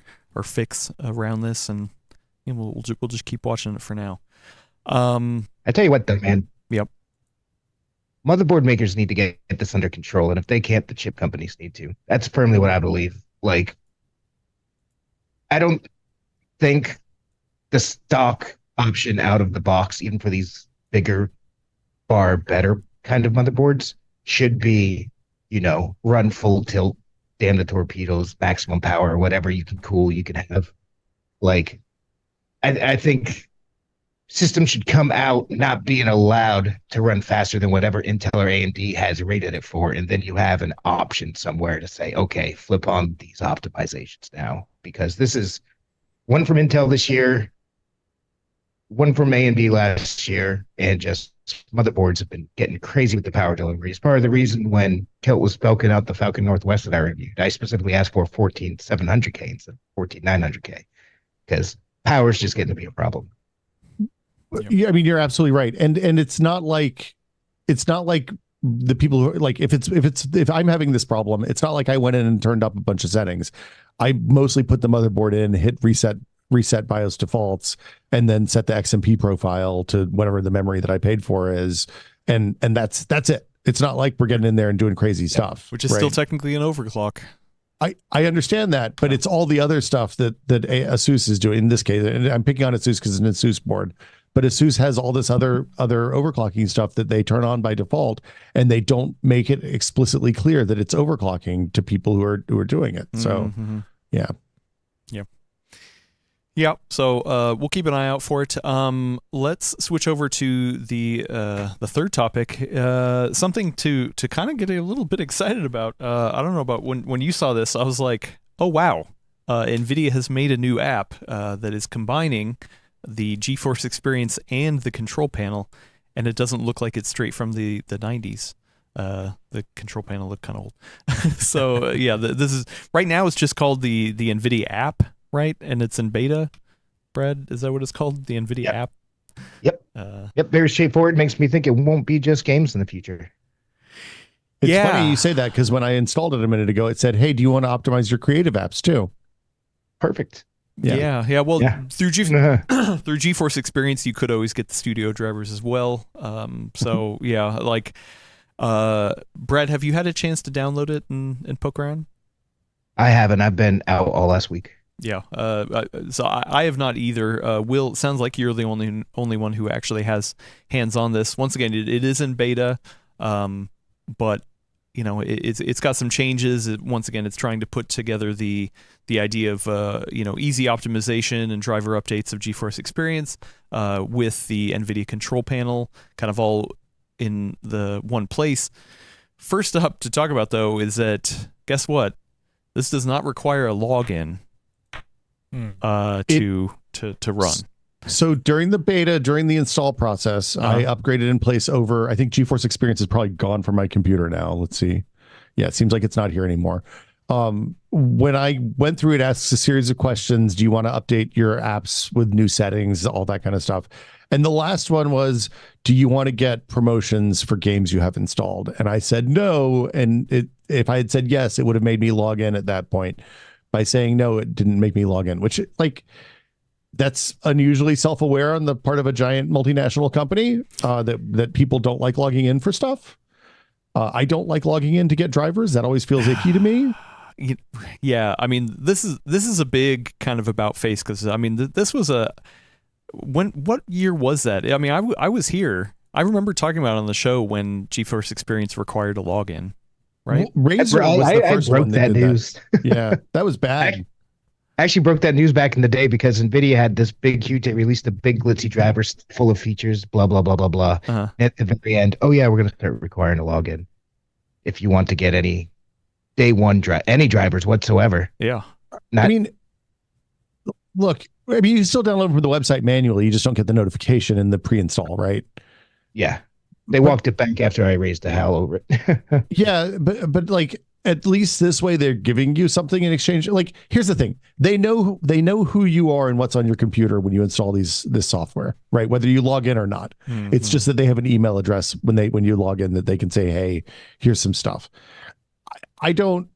fix around this, and we'll just keep watching it for now. I tell you what, though, man. Yep. Motherboard makers need to get this under control, and if they can't, the chip companies need to. That's firmly what I believe. Like, I don't think the stock option out of the box, even for these bigger, far better kind of motherboards, should be, run full tilt, damn the torpedoes, maximum power, whatever you can cool, you can have. Like, I think systems should come out not being allowed to run faster than whatever Intel or AMD has rated it for, and then you have an option somewhere to say, okay, flip on these optimizations now, because this is one from Intel this year, one from AMD last year, and just motherboards have been getting crazy with the power delivery. It's part of the reason when Tilt was spelling out the Falcon Northwest that I reviewed, I specifically asked for 14700K instead of 14900K, because power is just getting to be a problem. Yeah, I mean, you're absolutely right, and it's not like the people who are like if I'm having this problem, it's not like I went in and turned up a bunch of settings. I mostly put the motherboard in, hit reset BIOS defaults, and then set the XMP profile to whatever the memory that I paid for is, and that's it. It's not like we're getting in there and doing crazy stuff, which is still technically an overclock. I understand that, but it's all the other stuff that ASUS is doing in this case. And I'm picking on ASUS because it's an ASUS board, but ASUS has all this other overclocking stuff that they turn on by default, and they don't make it explicitly clear that it's overclocking to people who are doing it. So, yeah. Yeah, so we'll keep an eye out for it. Let's switch over to the third topic, something to kind of get a little bit excited about. I don't know about when you saw this, I was like, oh wow, NVIDIA has made a new app that is combining the GeForce Experience and the control panel, and it doesn't look like it's straight from the 90s. The control panel looked kind of old. So yeah, this is right now. It's just called the NVIDIA app. Right, and it's in beta. Brad, is that what it's called? The NVIDIA app. Yep. Very straightforward. Makes me think it won't be just games in the future. It's funny you say that because when I installed it a minute ago, it said, "Hey, do you want to optimize your creative apps too?" Perfect. Yeah. Well, through through GeForce Experience, you could always get the studio drivers as well. So yeah, like, Brad, have you had a chance to download it and poke around? I haven't. I've been out all last week. Yeah, so I have not either. Will, sounds like you're the only one who actually has hands on this. Once again, it is in beta, but you know it's got some changes. Once again, it's trying to put together the idea of easy optimization and driver updates of GeForce Experience with the NVIDIA control panel, kind of all in the one place. First up to talk about though is that guess what? This does not require a login. To run. So during the beta, during the install process, I upgraded in place over. I think GeForce Experience is probably gone from my computer now. Let's see. Yeah, it seems like it's not here anymore. When I went through it, asks a series of questions. Do you want to update your apps with new settings, all that kind of stuff? And the last one was, do you want to get promotions for games you have installed? And I said no. And if I had said yes, it would have made me log in at that point. By saying no, it didn't make me log in, which that's unusually self-aware on the part of a giant multinational company, that people don't like logging in for stuff. I don't like logging in to get drivers. That always feels icky to me. Yeah, I mean, this is a big kind of about face because I mean, this was what year was that? I mean, I was here. I remember talking about it on the show when GeForce Experience required a login. Right, Razer was the first one that did news. That. Yeah, that was bad. I actually broke that news back in the day because NVIDIA had this big, huge. They released a big glitzy driver full of features. Blah blah blah blah blah. At the very end, oh yeah, we're going to start requiring a login if you want to get any day one any drivers whatsoever. Yeah, I mean, look, I mean, you can still download from the website manually. You just don't get the notification in the pre-install, right? Yeah. They walked it back after I raised the hell over it. Yeah, but like at least this way they're giving you something in exchange. Like here's the thing: they know who you are and what's on your computer when you install this software, right? Whether you log in or not. Mm-hmm. It's just that they have an email address when you log in that they can say, "Hey, here's some stuff." I don't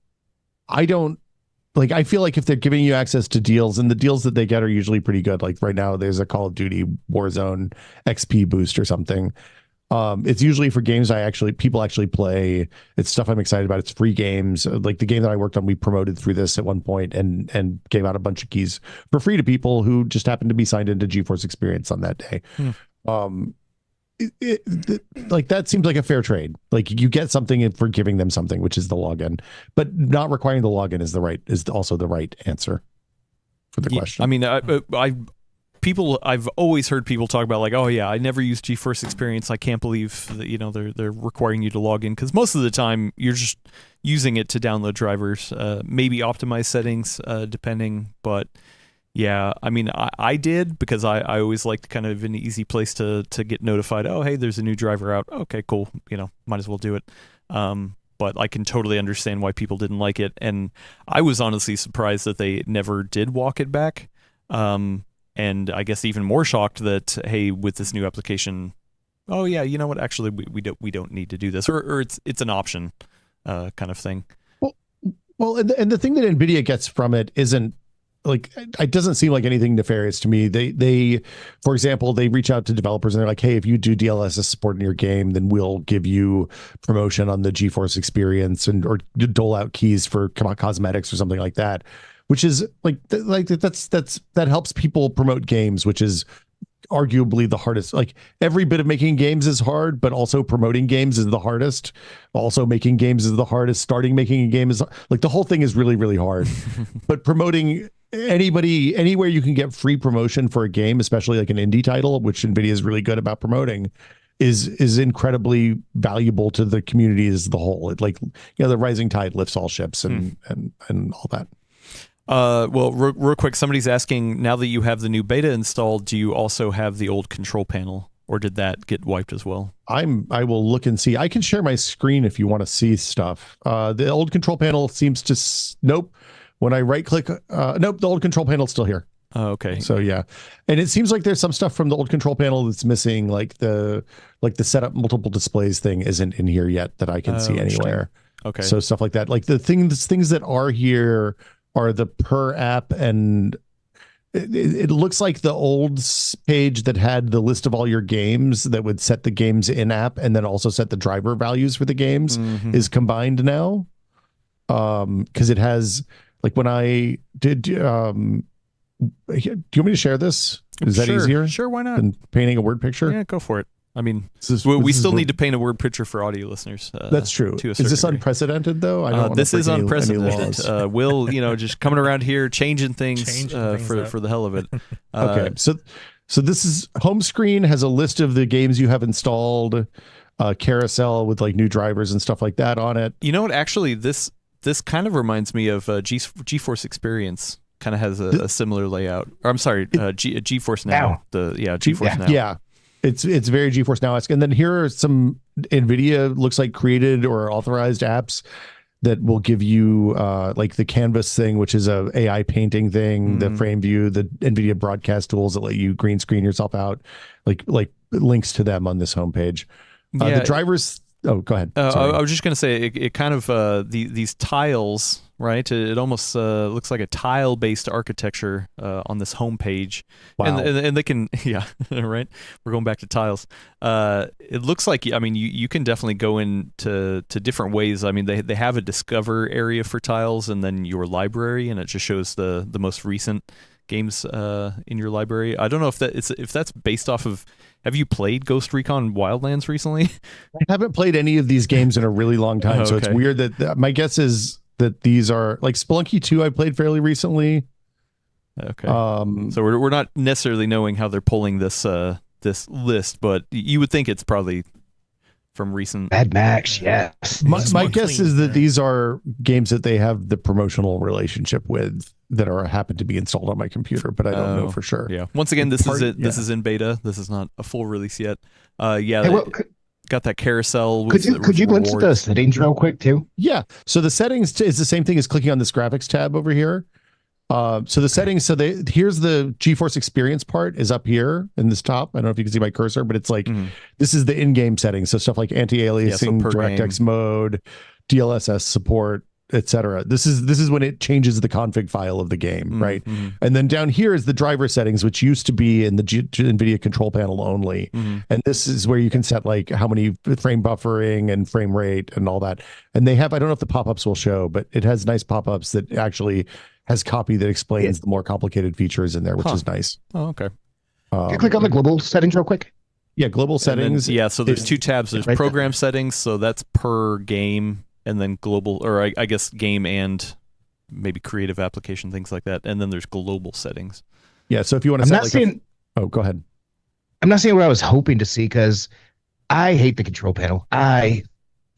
like. I feel like if they're giving you access to deals, and the deals that they get are usually pretty good. Like right now, there's a Call of Duty Warzone XP boost or something. It's usually for games people actually play. It's stuff I'm excited about. It's free games. Like the game that I worked on, we promoted through this at one point and gave out a bunch of keys for free to people who just happened to be signed into GeForce Experience on that day. Like that seems like a fair trade. Like you get something for giving them something, which is the login, but not requiring the login is also the right answer for the question. I mean, I've always heard people talk about like, oh yeah, I never used GeForce Experience. I can't believe that, they're requiring you to log in because most of the time you're just using it to download drivers, maybe optimize settings, depending. But yeah, I mean, I did because I always liked kind of an easy place to get notified. Oh, hey, there's a new driver out. Okay, cool. Might as well do it. But I can totally understand why people didn't like it, and I was honestly surprised that they never did walk it back. and I guess even more shocked that, hey, with this new application, oh yeah, you know what? Actually, we don't need to do this, or it's an option, kind of thing. Well, and the thing that NVIDIA gets from it isn't like, it doesn't seem like anything nefarious to me. They, for example, they reach out to developers and they're like, hey, if you do DLSS support in your game, then we'll give you promotion on the GeForce experience or dole out keys for cosmetics or something like that, which is that helps people promote games, which is arguably the hardest. Like, every bit of making games is hard, but also promoting games is the hardest. Also making games is the hardest. Starting making a game is like, the whole thing is really, really hard. But promoting anywhere you can get free promotion for a game, especially like an indie title, which NVIDIA is really good about promoting, is incredibly valuable to the community as the whole. It, like, the rising tide lifts all ships and all that. Well, real quick, somebody's asking, now that you have the new beta installed, do you also have the old control panel, or did that get wiped as well? I will look and see. I can share my screen if you want to see stuff. The old control panel seems to nope. When I right click, nope, the old control panel's still here. Oh, okay. So yeah, and it seems like there's some stuff from the old control panel that's missing, like the setup multiple displays thing isn't in here yet that I can see anywhere. Okay. So stuff like that, like the things that are here are the per app, and it looks like the old page that had the list of all your games that would set the games in app and then also set the driver values for the games is combined now. Because it has, like, when I did, do you want me to share this? Is that easier? Sure, why not? Than painting a word picture? Yeah, go for it. I mean, we still need to paint a word picture for audio listeners. That's true. To a is this degree. Unprecedented, though? I don't this is any unprecedented. Will, just coming around here, changing things, for the hell of it. Okay, so this is home screen, has a list of the games you have installed, carousel with like new drivers and stuff like that on it. You know what? Actually, this kind of reminds me of GeForce Experience. Kind of has a similar layout. Or I'm sorry, GeForce Now. GeForce Now. Yeah. It's very GeForce Now-esque. And then here are some NVIDIA looks like created or authorized apps that will give you like the Canvas thing, which is a AI painting thing, the Frame View, the NVIDIA broadcast tools that let you green screen yourself out, like links to them on this homepage. The drivers. Oh, go ahead. I was just going to say, it kind of these tiles, right? It almost looks like a tile-based architecture on this homepage. Wow. And they can, yeah, right? We're going back to tiles. It looks like, I mean, you can definitely go into different ways. I mean, they have a discover area for tiles, and then your library, and it just shows the most recent games in your library. I don't know if that's based off of. Have you played Ghost Recon Wildlands recently? I haven't played any of these games in a really long time, so it's weird that my guess is that these are like Spelunky 2 I played fairly recently. Okay. So we're not necessarily knowing how they're pulling this list, but you would think it's probably from recent. Mad Max, yes. My guess is that these are games that they have the promotional relationship with that happen to be installed on my computer, but I don't know for sure. Yeah. Once again, this is in beta. This is not a full release yet. Got that carousel. Could you go into the settings real quick too? Yeah. So the settings is the same thing as clicking on this graphics tab over here. So the settings, here's the GeForce Experience part is up here in this top. I don't know if you can see my cursor, but it's like, this is the in-game settings. So stuff like anti-aliasing, DirectX mode, DLSS support, etc. This is when it changes the config file of the game, right? And then down here is the driver settings, which used to be in the NVIDIA control panel only. And this is where you can set like how many frame buffering and frame rate and all that. And they have, I don't know if the pop-ups will show, but it has nice pop-ups that actually has copy that explains the more complicated features in there, which is nice. Oh, okay. Can you click on the global settings real quick? Yeah, global settings. Then, so there's two tabs. There's right program settings, so that's per game, and then global, or I guess game and maybe creative application, things like that. And then there's global settings. Yeah, so if you want to set go ahead. I'm not seeing what I was hoping to see because I hate the control panel. I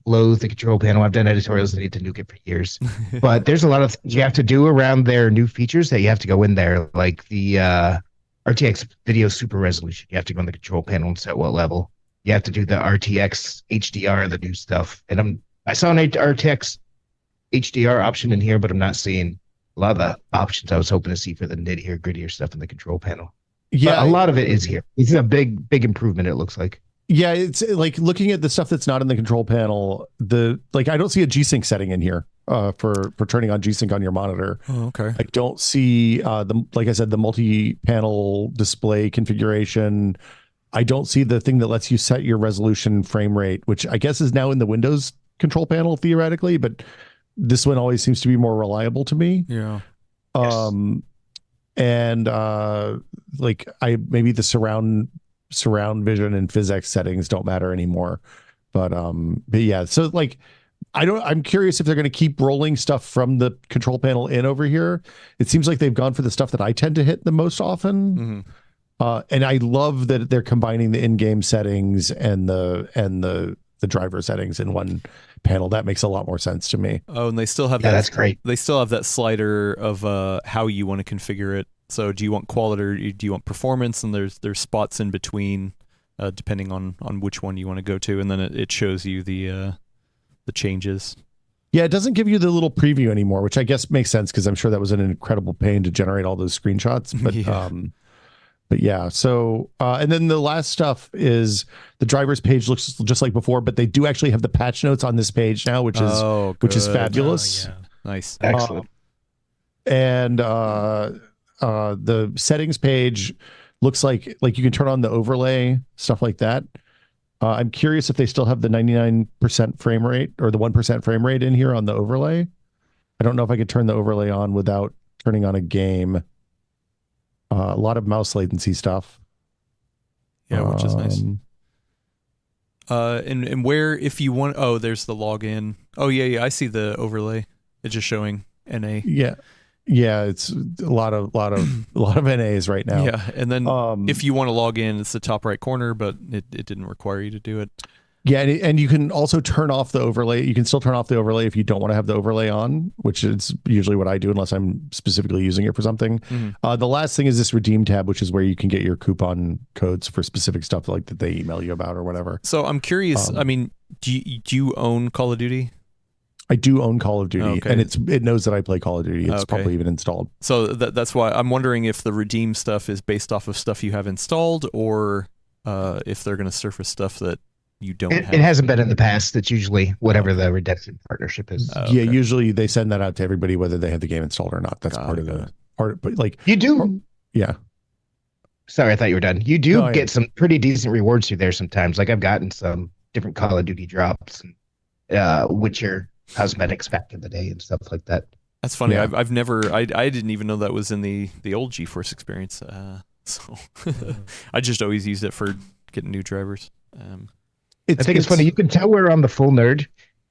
loathe the control panel. I've done editorials that need to nuke it for years. But there's a lot of things you have to do around their new features that you have to go in there, like the RTX video super resolution. You have to go in the control panel and set what level. You have to do the RTX HDR, the new stuff. And I saw an RTX HDR option in here, but I'm not seeing a lot of the options I was hoping to see for the nittier, grittier stuff in the control panel. Yeah, But a lot of it is here. This is a big improvement, it looks like. yeah. It's like looking at the stuff that's not in the control panel. I don't see a G-Sync setting in here for turning on G-Sync on your monitor. Oh, okay. I don't see like I said, the multi-panel display configuration. I don't see the thing that lets you set your resolution frame rate, which I guess is now in the Windows control panel theoretically, but this one always seems to be more reliable to me. Yeah. And like maybe the surround vision and physics settings don't matter anymore. But yeah, so like I'm curious if they're going to keep rolling stuff from the control panel in over here. It seems like they've gone for the stuff that I tend to hit the most often. And I love that they're combining the in-game settings and the driver settings in one panel. That makes a lot more sense to me. Oh, and they still have that's great. They still have that slider of how you want to configure it. So do you want quality or do you want performance? And there's spots in between depending on which one you want to go to, and then it shows you the changes. Yeah, it doesn't give you the little preview anymore, which I guess makes sense because I'm sure that was an incredible pain to generate all those screenshots. But but yeah, so and then the last stuff is the driver's page looks just like before, but they do actually have the patch notes on this page now, which is fabulous. Oh, yeah. Nice. Excellent. And the settings page looks like you can turn on the overlay, stuff like that. I'm curious if they still have the 99% frame rate or the 1% frame rate in here on the overlay. I don't know if I could turn the overlay on without turning on a game. A lot of mouse latency stuff. Yeah, which is nice. And where, if you want, there's the login. Oh yeah, I see the overlay. It's just showing NA. Yeah, it's a lot of NAs right now. Yeah, and then if you want to log in, it's the top right corner, but it didn't require you to do it. Yeah, and you can also turn off the overlay. You can still turn off the overlay if you don't want to have the overlay on, which is usually what I do unless I'm specifically using it for something. The last thing is this redeem tab, which is where you can get your coupon codes for specific stuff like that they email you about or whatever. So I'm curious. I mean, do you own Call of Duty? I do own Call of Duty, Okay. and it knows that I play Call of Duty. It's probably even installed. So that's why I'm wondering if the redeem stuff is based off of stuff you have installed, or if they're going to surface stuff that you don't have. It hasn't been in the past. It's usually whatever the redemption partnership is. Yeah, usually they send that out to everybody whether they have the game installed or not. That's part of the part. But like You do. yeah. Sorry, I thought you were done. You do No, get some pretty decent rewards through there sometimes. Like I've gotten some different Call of Duty drops and Witcher cosmetics back in the day and stuff like that. That's funny. Yeah. I've never. I didn't even know that was in the old GeForce experience. So I just always used it for getting new drivers. I think it's funny. You can tell we're on the full nerd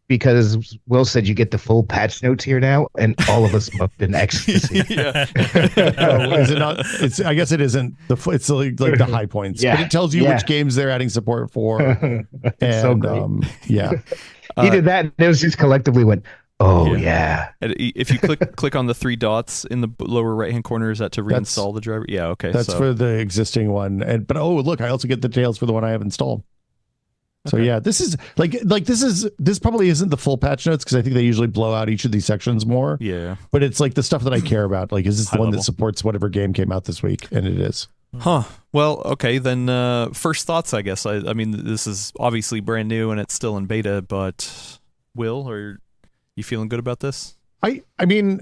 because Will said you get the full patch notes here now, and all of us mucked in ecstasy. Yeah. Oh, is it not? I guess it isn't it's like the high points, Yeah. but it tells you Yeah. which games they're adding support for. It's so And great. yeah, He did that, and it was just collectively went, "Oh yeah." And if you click on the three dots in the lower right hand corner, is that to reinstall the driver? Yeah. Okay. that's so, for the existing one. But look, I also get the details for the one I have installed. So Okay. yeah, this is this probably isn't the full patch notes because I think they usually blow out each of these sections more. Yeah. But it's like the stuff that I care about. Like, is this the High one level. that supports whatever game came out this week? And it is. Huh. Well, okay, then first thoughts, I guess. I mean, this is obviously brand new and it's still in beta, but Will, are you feeling good about this? I mean,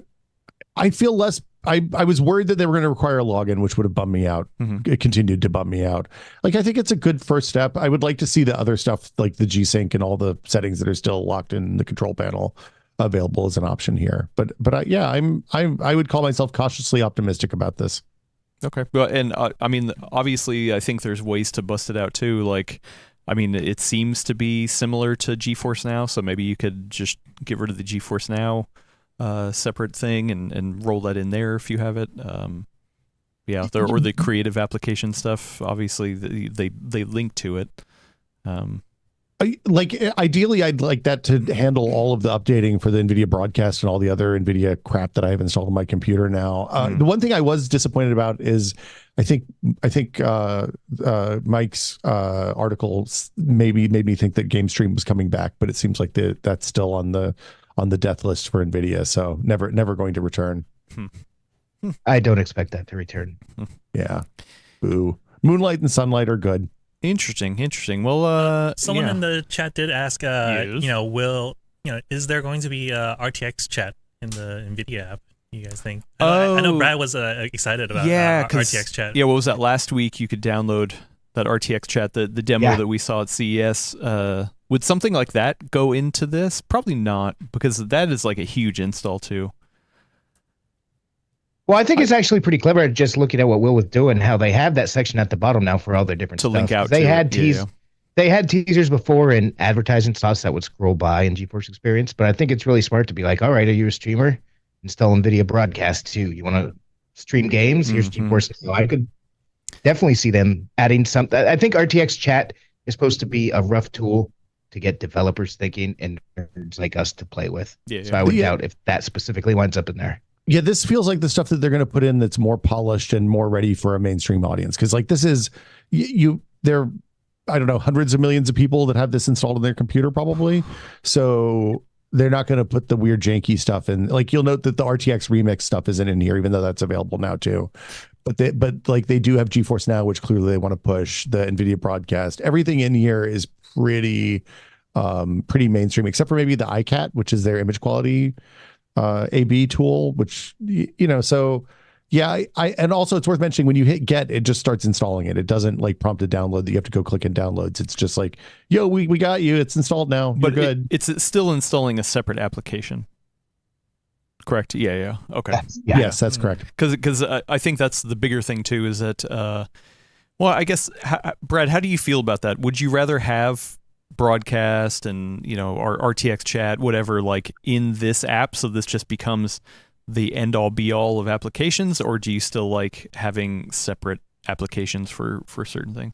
I feel less. I was worried that they were going to require a login, which would have bummed me out. Mhm. It continued to bum me out. Like, I think it's a good first step. I would like to see the other stuff, like the G-Sync and all the settings that are still locked in the control panel, available as an option here. But I would call myself cautiously optimistic about this. Okay. Well, and I mean, obviously, I think there's ways to bust it out too. Like, I mean, it seems to be similar to GeForce Now, so maybe you could just get rid of the GeForce Now separate thing and roll that in there if you have it. Yeah, or the creative application stuff. Obviously, they link to it. Ideally, I'd like that to handle all of the updating for the NVIDIA broadcast and all the other NVIDIA crap that I have installed on my computer now. The one thing I was disappointed about is I think Mike's article maybe made me think that GameStream was coming back, but it seems like that's still on the death list for NVIDIA. So never going to return. I don't expect that to return. Yeah. Boo. Moonlight and Sunlight are good. Interesting. Well, Someone yeah. in the chat did ask, Yes. is there going to be RTX chat in the NVIDIA app? You guys think? I know Oh. Brad was excited about Yeah, 'cause- RTX chat. Yeah, what was that last week? You could download that RTX chat, the demo Yeah. that we saw at CES. Would something like that go into this? Probably not, because that is like a huge install too. Well, I think it's actually pretty clever just looking at what Will was doing, how they have that section at the bottom now for all their different To stuff. link out They to had it. Yeah. They had teasers before and advertising spots that would scroll by in GeForce Experience, but I think it's really smart to be like, all right, are you a streamer? Install NVIDIA Broadcast too. You want to stream games? Here's Mhm. GeForce. So I could definitely see them adding something. I think RTX chat is supposed to be a rough tool to get developers thinking and nerds like us to play with. Yeah. So I would Yeah. doubt if that specifically winds up in there. Yeah, this feels like the stuff that they're going to put in that's more polished and more ready for a mainstream audience. Because like this is there, I don't know, hundreds of millions of people that have this installed in their computer probably. So they're not going to put the weird janky stuff in. Like you'll note that the RTX remix stuff isn't in here, even though that's available now too. But they do have GeForce Now, which clearly they want to push. The NVIDIA Broadcast, everything in here is pretty mainstream, except for maybe the iCat, which is their image quality AB tool, which so yeah, I and also it's worth mentioning when you hit get, it just starts installing it. It doesn't like prompt a download that you have to go click in downloads. It's just like, yo, we got you. It's installed now. But You're good. it's still installing a separate application. Correct. Yeah. Okay. Yeah. Yes, that's correct. Because I think that's the bigger thing too. Is that well, I guess Brad, how do you feel about that? Would you rather have Broadcast and our RTX chat, whatever, like in this app, so this just becomes the end all be all of applications, or do you still like having separate applications for certain things?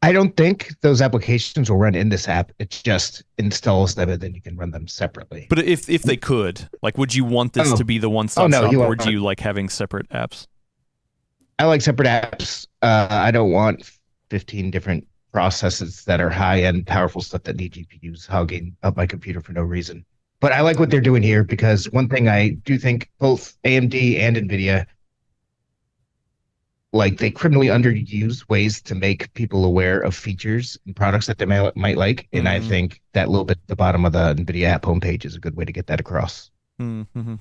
I don't think those applications will run in this app. It just installs them and then you can run them separately. But if they could, like, would you want this to be the one-stop no, shop, you or won't. do you like having separate apps? I like separate apps. I don't want 15 different processes that are high-end, powerful stuff that need GPUs hogging up my computer for no reason. But I like what they're doing here because one thing I do think both AMD and NVIDIA, like they criminally underuse ways to make people aware of features and products that they might like. And I Mhm. think that little bit at the bottom of the NVIDIA app homepage is a good way to get that across. Mm-hmm.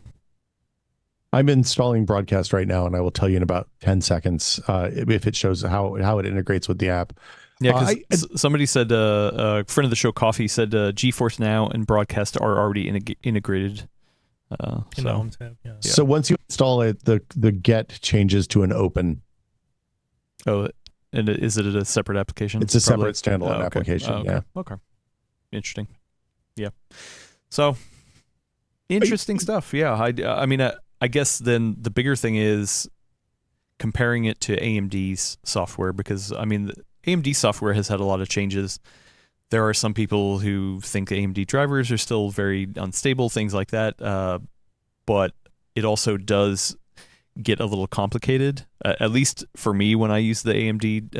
I'm installing Broadcast right now, and I will tell you in about 10 seconds if it shows how it integrates with the app. Yeah, because somebody said, a friend of the show, Coffee, said GeForce Now and Broadcast are already integrated. In the So home tab, yeah. So once you install it, the get changes to an open. oh, and is it a separate application? It's a Probably? separate standalone okay. application. Okay. Yeah. Okay. Interesting. Yeah. So interesting stuff. Yeah. I mean, I guess then the bigger thing is comparing it to AMD's software, because I mean, the AMD software has had a lot of changes. There are some people who think AMD drivers are still very unstable, things like that. But it also does get a little complicated, at least for me when I use the AMD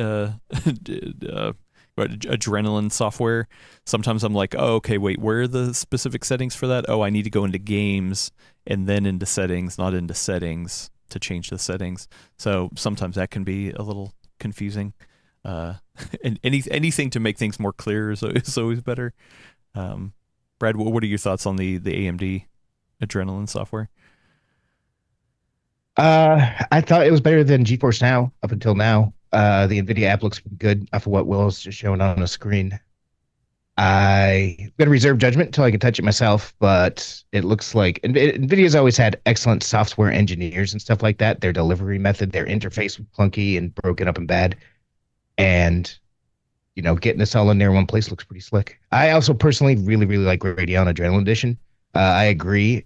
Adrenaline software. Sometimes I'm like, oh, okay, wait, where are the specific settings for that? Oh, I need to go into games and then into settings, not into settings to change the settings. So sometimes that can be a little confusing. And anything to make things more clear is always better. Brad, what are your thoughts on the AMD Adrenaline software? I thought it was better than GeForce Now up until now. The NVIDIA app looks pretty good off of what Will's just showing on the screen. I'm going to reserve judgment until I can touch it myself, but it looks like NVIDIA's always had excellent software engineers and stuff like that. Their delivery method, their interface was clunky and broken up and bad. And, getting this all in there in one place looks pretty slick. I also personally really, really like Radeon Adrenaline Edition. I agree.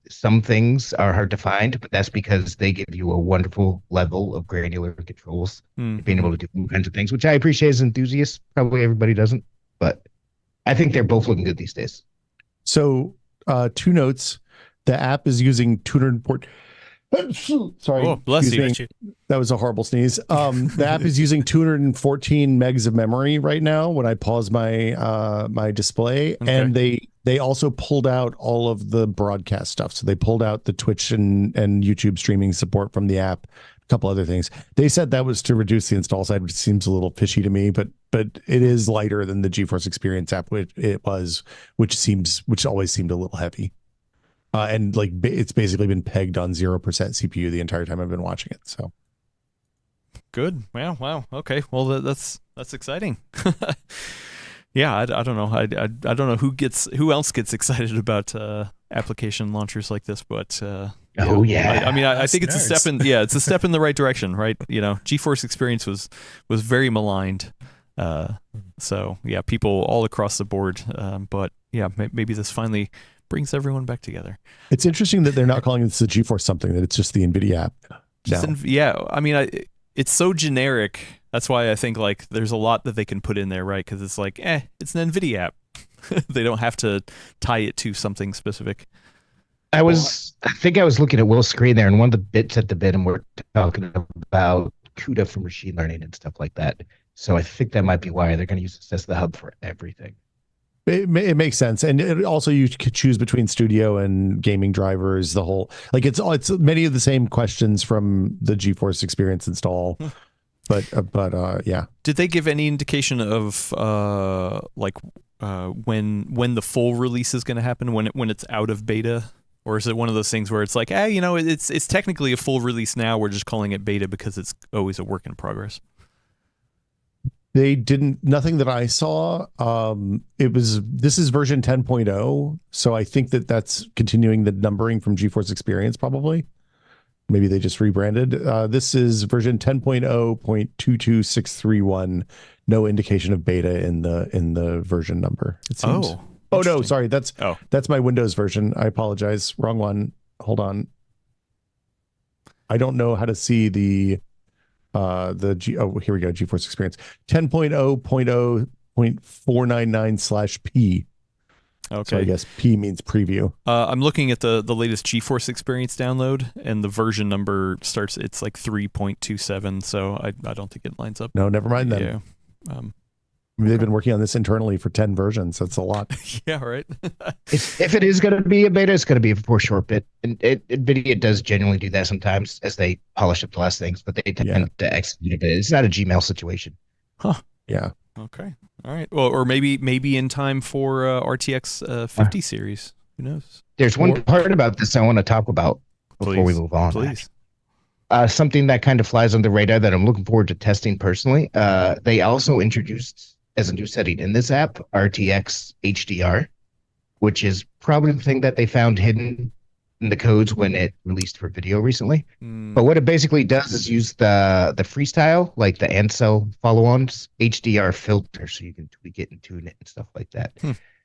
Some things are hard to find, but that's because they give you a wonderful level of granular controls, being able to do all kinds of things, which I appreciate as enthusiasts. Probably everybody doesn't, but I think they're both looking good these days. So, 2 notes. The app is using 240. Sorry. Oh, bless you. Got you. That was a horrible sneeze. The app is using 214 megs of memory right now when I pause my my display. Okay. And they also pulled out all of the broadcast stuff. So they pulled out the Twitch and YouTube streaming support from the app couple other things. They said that was to reduce the install side, which seems a little fishy to me, but it is lighter than the GeForce Experience app, which which always seemed a little heavy. And like it's basically been pegged on 0% CPU the entire time I've been watching it. So good. Wow. Okay. Well, that's exciting. Yeah, I don't know. I don't know who else gets excited about application launchers like this, but Oh yeah. I mean, I think it's nerds. a step in the right direction, right? You know, GeForce Experience was very maligned, so yeah, people all across the board. But yeah, maybe this finally brings everyone back together. it's interesting that they're not calling this the GeForce something, that it's just the NVIDIA app. now. Yeah, I mean, it's so generic. That's why I think like there's a lot that they can put in there, right? Because it's like, it's an NVIDIA app. They don't have to tie it to something specific. I think I was looking at Will's screen there, and one of the bits at the bit, and we're talking about CUDA for machine learning and stuff like that. So I think that might be why they're going to use this as the hub for everything. It makes sense, and also you could choose between studio and gaming drivers. The whole it's many of the same questions from the GeForce Experience install, but yeah. Did they give any indication of when the full release is going to happen, when it's out of beta? Or is it one of those things where it's like, it's technically a full release now, we're just calling it beta because it's always a work in progress? They didn't, nothing that I saw. This is version 10.0. So I think that's continuing the numbering from GeForce Experience, probably. Maybe they just rebranded. This is version 10.0.22631. No indication of beta in the version number, it seems. Oh no, sorry. That's my Windows version. I apologize. Wrong one. Hold on. I don't know how to see here we go. GeForce Experience 10.0.0.499/P. Okay. So I guess P means preview. I'm looking at the latest GeForce Experience download, and the version number starts. It's like 3.27. So I don't think it lines up. No, never mind then. Yeah. They've been working on this internally for 10 versions. That's a lot. Yeah, right. If it is going to be a beta, it's going to be for short bit. And NVIDIA does genuinely do that sometimes as they polish up the last things, but they tend to execute a bit. It's not a Gmail situation. Huh. Yeah. Okay. All right. Well, or maybe in time for RTX 50 series. Who knows? There's one part about this I want to talk about before we move on. Please. Something that kind of flies on the radar that I'm looking forward to testing personally. They also introduced as a new setting in this app, RTX HDR, which is probably the thing that they found hidden in the codes when it released for video recently. But what it basically does is use the Freestyle, like the Ansel follow-ons, HDR filter, so you can tweak it and tune it and stuff like that.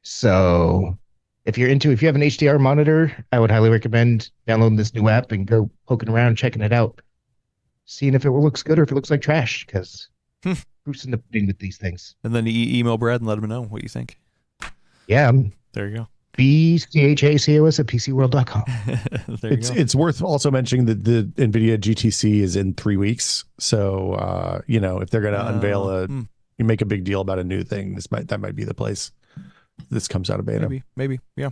So if you have an HDR monitor, I would highly recommend downloading this new app and go poking around, checking it out, seeing if it looks good or if it looks like trash, because proof's in the pudding with these things. And then email Brad and let him know what you think. Yeah. There you go. BCHACOS@PCWorld.com. It's worth also mentioning that the NVIDIA GTC is in 3 weeks. So, if they're going to unveil you make a big deal about a new thing, that might be the place this comes out of beta. Maybe. Yeah.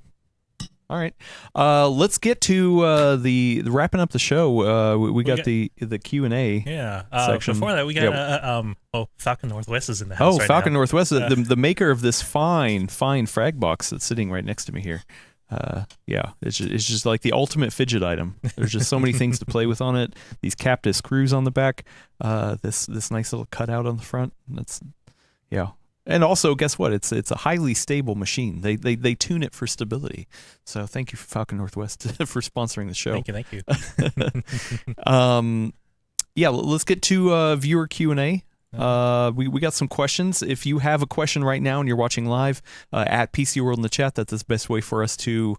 All right. Let's get to the wrapping up the show. We got the Q&A. Yeah. section. Before that, we got Falcon Northwest is in the house. Oh, right Falcon now. Northwest, the maker of this fine frag box that's sitting right next to me here. It's just like the ultimate fidget item. There's just so many things to play with on it. These captive screws on the back. This nice little cutout on the front. And also, guess what? It's a highly stable machine. They tune it for stability. So thank you, Falcon Northwest, for sponsoring the show. Thank you. Let's get to viewer Q&A. We got some questions. If you have a question right now and you're watching live, at PC World in the chat, that's the best way for us to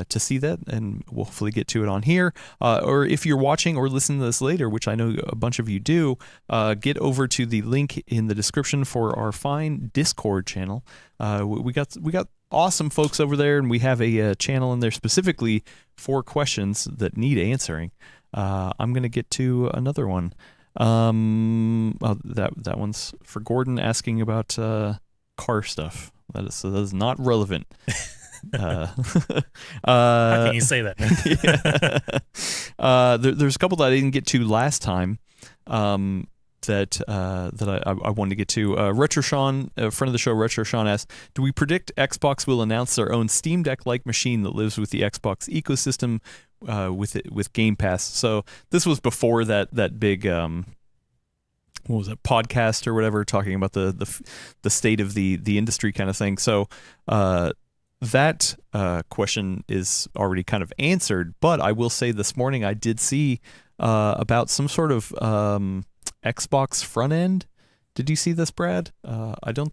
see that, and we'll hopefully get to it on here. Or if you're watching or listening to this later, which I know a bunch of you do, get over to the link in the description for our fine Discord channel. We got awesome folks over there, and we have a channel in there specifically for questions that need answering. I'm going to get to another one. That one's for Gordon asking about car stuff. That is not relevant. How can you say that? There's a couple that I didn't get to last time that I wanted to get to. Retro Sean, a friend of the show, Retro Sean asked, do we predict Xbox will announce their own Steam Deck-like machine that lives with the Xbox ecosystem with Game Pass? So this was before that big what was it, podcast or whatever, talking about the state of the industry kind of thing. So that question is already kind of answered, but I will say this morning I did see about some sort of Xbox front end. Did you see this, Brad? I don't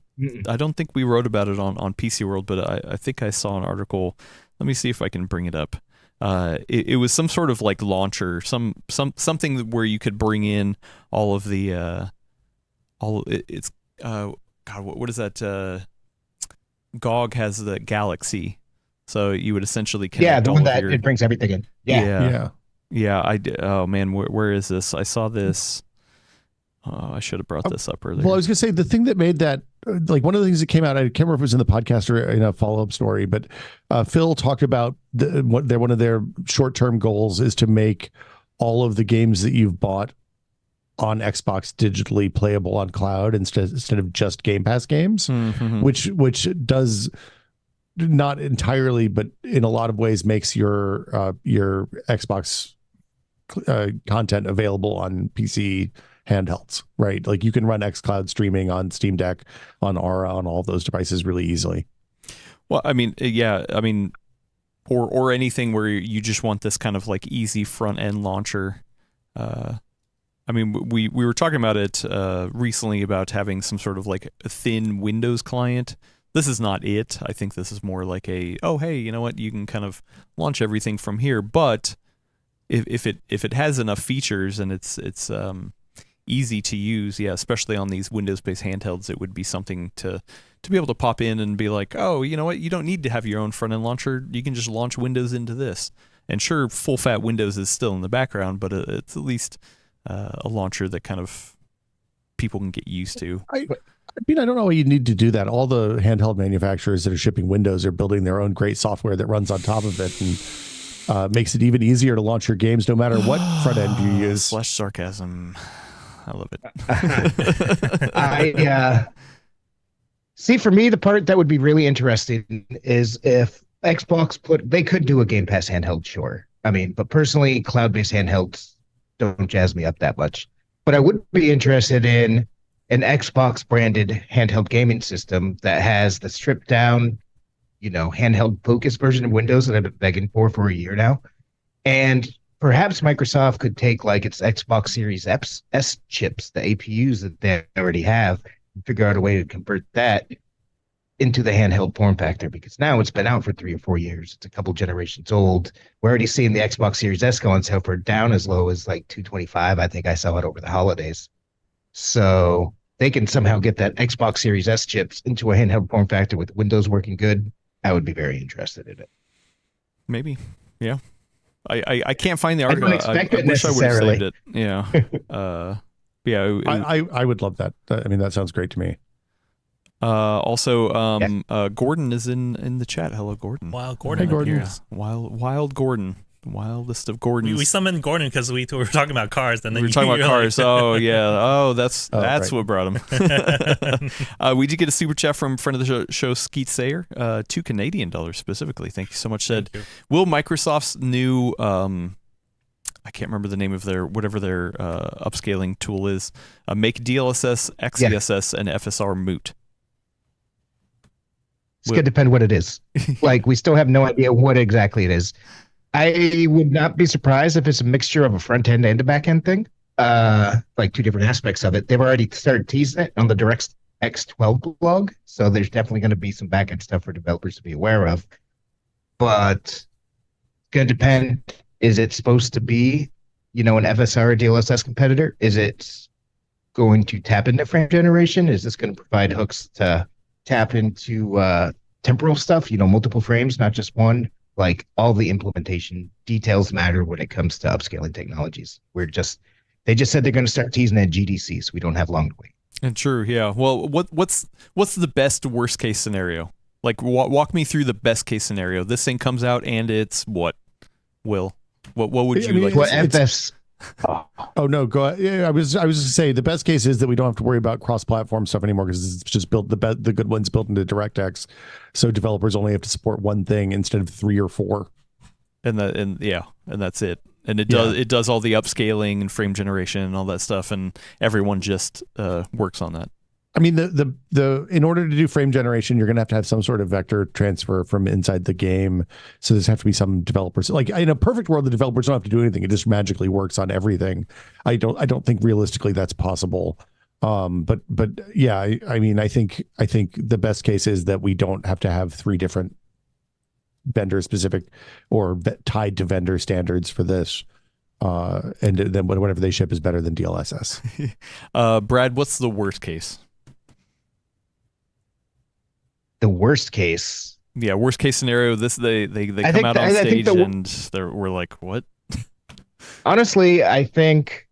think we wrote about it on PC World, but I think I saw an article. Let me see if I can bring it up. It was some sort of like launcher, something where you could bring in all of the God, what is that? GOG has the Galaxy, so you would essentially connect the all one of that your, it brings everything in. Yeah. I did. Oh man, where is this? I saw this. I should have brought this up earlier. Well, I was going to say the thing that made that, like one of the things that came out, I can't remember if it was in the podcast or in a follow-up story, but Phil talked about one of their short-term goals is to make all of the games that you've bought on Xbox digitally playable on cloud instead of just Game Pass games, which does not entirely, but in a lot of ways makes your Xbox content available on PC handhelds, right? Like you can run xCloud streaming on Steam Deck, on Aura, on all of those devices really easily. Well, I mean, yeah, I mean, or anything where you just want this kind of like easy front end launcher. I mean, we were talking about it recently about having some sort of like a thin Windows client. This is not it. I think this is more like oh, hey, you know what? You can kind of launch everything from here. But if it has enough features and it's easy to use, yeah, especially on these Windows-based handhelds, it would be something to be able to pop in and be like, oh, you know what? You don't need to have your own front-end launcher. You can just launch Windows into this. And sure, full-fat Windows is still in the background, but it's at least a launcher that kind of people can get used to. I mean, I don't know why you need to do that. All the handheld manufacturers that are shipping Windows are building their own great software that runs on top of it and makes it even easier to launch your games no matter what front end you use. Slash sarcasm. I love it. I see. For me, the part that would be really interesting is if Xbox they could do a Game Pass handheld, sure. I mean, but personally, cloud-based handhelds don't jazz me up that much. But I would be interested in an Xbox-branded handheld gaming system that has the stripped-down, handheld focused version of Windows that I've been begging for a year now, and perhaps Microsoft could take like its Xbox Series S chips, the APUs that they already have, and figure out a way to convert that into the handheld form factor, because now it's been out for 3 or 4 years. It's a couple generations old. We're already seeing the Xbox Series S go on sale for down as low as like $225. I think I saw it over the holidays. So they can somehow get that Xbox Series S chips into a handheld form factor with Windows working good. I would be very interested in it. Maybe. Yeah. I can't find the article. I don't expect it wish I would have necessarily. saved it. Yeah. Yeah. I would love that. I mean, that sounds great to me. Also, Gordon is in the chat. Hello, Gordon. Wild Gordon. Hey, Gordon. Appears. Wild Gordon. Wildest of Gordons. We summoned Gordon because we were talking about cars, and then we were talking about cars. Oh yeah. Oh, that's right. what brought him. We did get a super chat from friend of the show, Skeet Sayer, $2 Canadian specifically. Thank you so much. Said, will Microsoft's new I can't remember the name of whatever their upscaling tool is, make DLSS, XeSS, and FSR moot? It's going to depend what it is. Like, we still have no idea what exactly it is. I would not be surprised if it's a mixture of a front end and a back end thing, like two different aspects of it. They've already started teasing it on the DirectX 12 blog, so there's definitely going to be some back end stuff for developers to be aware of. But it's going to depend. Is it supposed to be, an FSR or DLSS competitor? Is it going to tap into frame generation? Is this going to provide hooks to tap into temporal stuff, multiple frames, not just one? Like, all the implementation details matter when it comes to upscaling technologies. They just said they're going to start teasing at GDC, so we don't have long to wait. And true, yeah. Well, what's the best worst case scenario? Like, walk me through the best case scenario. This thing comes out and it's what? Will? What would you like What to see? FS? Oh no, go ahead. Yeah, I was just gonna say the best case is that we don't have to worry about cross-platform stuff anymore because it's just built the good ones built into DirectX, so developers only have to support one thing instead of 3 or 4. And that's it. And it does all the upscaling and frame generation and all that stuff, and everyone just works on that. I mean, the in order to do frame generation, you're going to have some sort of vector transfer from inside the game. So there's have to be some developers. Like in a perfect world, the developers don't have to do anything; it just magically works on everything. I don't think realistically that's possible. But yeah, I mean, I think the best case is that we don't have to have 3 different vendor specific or tied to vendor standards for this. And then whatever they ship is better than DLSS. Brad, what's the worst case? The worst case. Yeah, worst case scenario. They come out on stage and we're like, what? Honestly, I think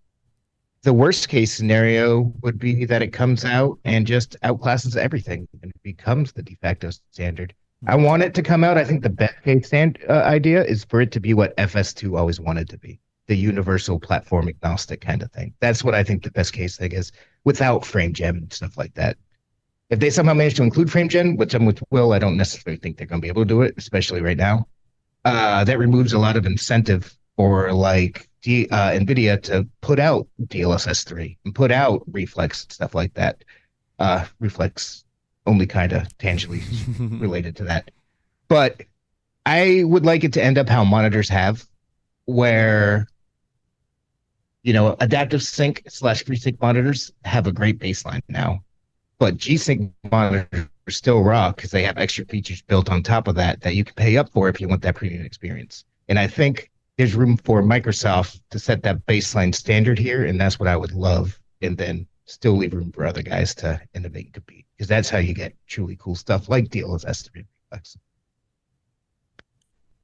the worst case scenario would be that it comes out and just outclasses everything and it becomes the de facto standard. I want it to come out. I think the best case idea is for it to be what FS2 always wanted to be, the universal platform agnostic kind of thing. That's what I think the best case thing is, without frame gen and stuff like that. If they somehow manage to include frame gen, which I'm with Will, I don't necessarily think they're going to be able to do it, especially right now. That removes a lot of incentive for like NVIDIA to put out DLSS 3 and put out Reflex and stuff like that. Reflex only kind of tangentially related to that. But I would like it to end up how monitors have, where, adaptive sync / FreeSync monitors have a great baseline now. But G-Sync monitors are still raw because they have extra features built on top of that you can pay up for if you want that premium experience. And I think there's room for Microsoft to set that baseline standard here, and that's what I would love. And then still leave room for other guys to innovate and compete, because that's how you get truly cool stuff like DLSS 3 Reflex.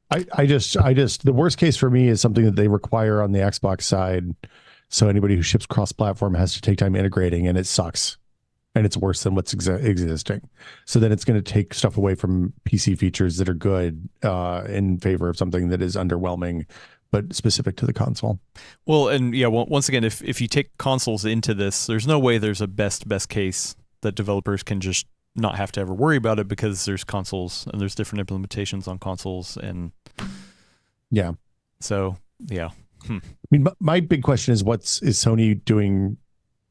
I just the worst case for me is something that they require on the Xbox side. So anybody who ships cross-platform has to take time integrating, and it sucks. And it's worse than what's existing. So then it's going to take stuff away from PC features that are good in favor of something that is underwhelming, but specific to the console. Well, and yeah, once again, if you take consoles into this, there's no way there's a best case that developers can just not have to ever worry about it, because there's consoles and there's different implementations on consoles. And yeah. So, yeah. I mean, my big question is what's Sony doing?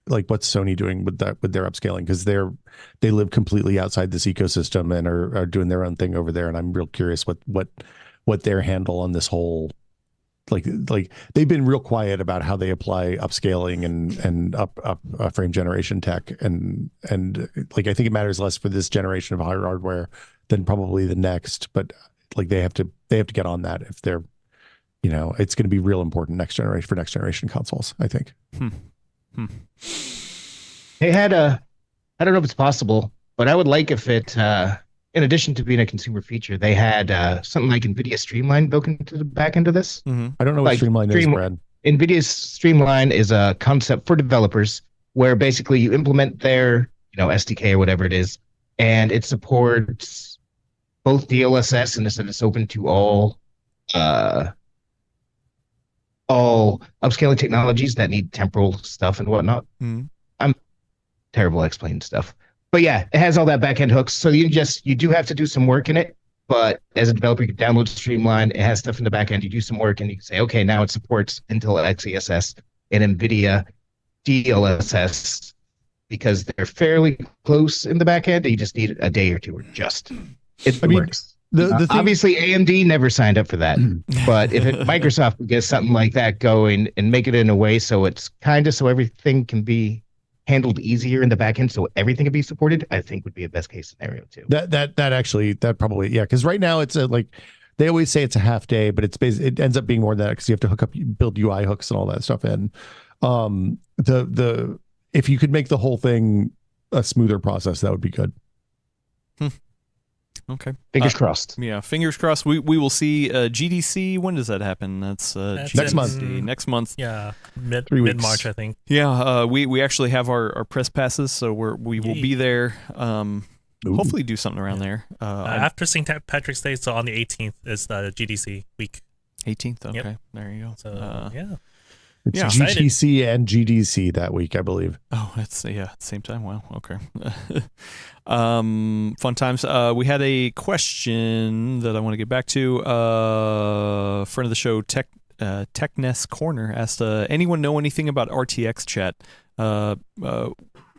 Like, what's Sony doing with that, with their upscaling? Because they live completely outside this ecosystem and are doing their own thing over there. And I'm real curious what their handle on this whole, like they've been real quiet about how they apply upscaling and up frame generation tech. And like, I think it matters less for this generation of hardware than probably the next, but like they have to get on that if they're, it's going to be real important next generation consoles, I think. They had I don't know if it's possible, but I would like if it, in addition to being a consumer feature, they had something like NVIDIA Streamline built into the back end of this. Mm-hmm. I don't know what Streamline is, Brad. NVIDIA Streamline is a concept for developers where basically you implement their, SDK or whatever it is, and it supports both DLSS and it's open to all upscaling technologies that need temporal stuff and whatnot. Mm-hmm. I'm terrible at explaining stuff. But yeah, it has all that back-end hooks. So you do have to do some work in it. But as a developer, you can download Streamline. It has stuff in the back end. You do some work and you can say, okay, now it supports Intel XeSS and NVIDIA DLSS, because they're fairly close in the back end. You just need a day or two or just. It works. The thing, obviously, AMD never signed up for that. But if Microsoft would get something like that going and make it in a way so it's kind of so everything can be handled easier in the back end, so everything can be supported, I think would be a best case scenario too. That probably, yeah, because right now it's like they always say it's a half day, but it ends up being more than that because you have to build UI hooks and all that stuff in. If you could make the whole thing a smoother process, that would be good. Okay. Fingers crossed. Yeah, fingers crossed. We will see GDC. When does that happen? That's next month. Next month. Yeah, mid-March, I think. Yeah, we actually have our press passes, so we will be there. Ooh. hopefully do something around there. After St. Patrick's Day, so on the 18th is the GDC week. 18th. Okay, Yep. there you go. So yeah. It's Yeah. GTC and GDC that week, I believe. Oh, it's same time. Wow. Okay. Fun times. We had a question that I want to get back to. Friend of the show, TechNess Corner asked, anyone know anything about RTX chat?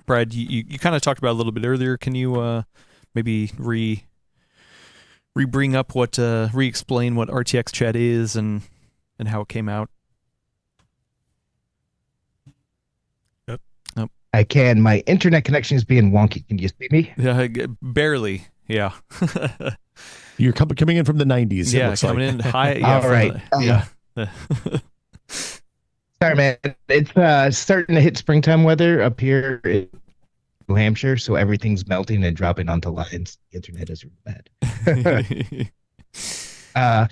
Brad, you kind of talked about it a little bit earlier. Can you maybe re-bring up re-explain what RTX chat is and how it came out? I can. My internet connection is being wonky. Can you see me? Yeah, barely. Yeah. You're coming in from the 90s. Yeah, looks coming like. in high. Yeah, All right. Yeah. Sorry, man. It's starting to hit springtime weather up here in New Hampshire, so everything's melting and dropping onto lines. The internet is really bad.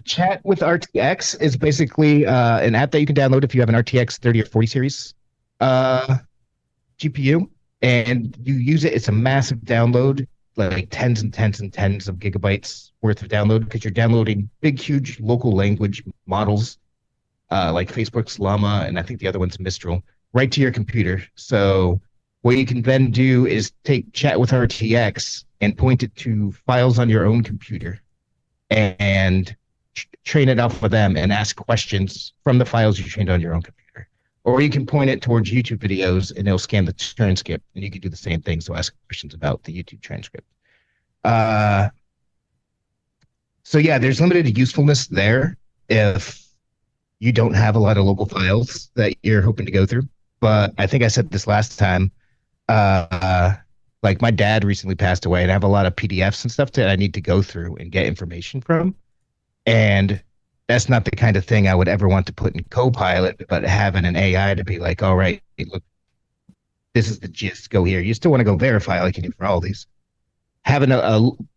Chat with RTX is basically an app that you can download if you have an RTX 30 or 40 series GPU, and you use it. It's a massive download, like tens and tens and tens of gigabytes worth of download, because you're downloading big, huge local language models like Facebook's Llama, and I think the other one's Mistral, right to your computer. So what you can then do is take Chat with RTX and point it to files on your own computer and train it off of them and ask questions from the files you trained on your own computer. Or you can point it towards YouTube videos and it'll scan the transcript, and you can do the same thing. So ask questions about the YouTube transcript. So yeah, there's limited usefulness there if you don't have a lot of local files that you're hoping to go through. But I think I said this last time, like my dad recently passed away, and I have a lot of PDFs and stuff that I need to go through and get information from. And that's not the kind of thing I would ever want to put in Copilot, but having an AI to be like, all right, look, this is the gist, go here. You still want to go verify like you do for all these. Having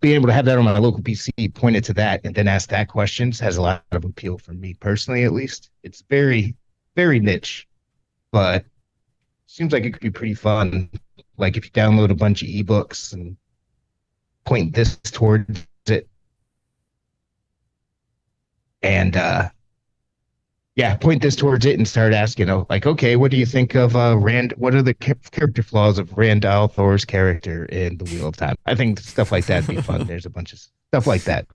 being able to have that on my local PC, point it to that, and then ask that questions has a lot of appeal for me personally, at least. It's very, very niche, but seems like it could be pretty fun. Like if you download a bunch of ebooks and point this towards it, and point this towards it and start asking, like, okay, what do you think of Rand? What are the character flaws of Rand al'Thor's character in The Wheel of Time? I think stuff like that would be fun. There's a bunch of stuff like that.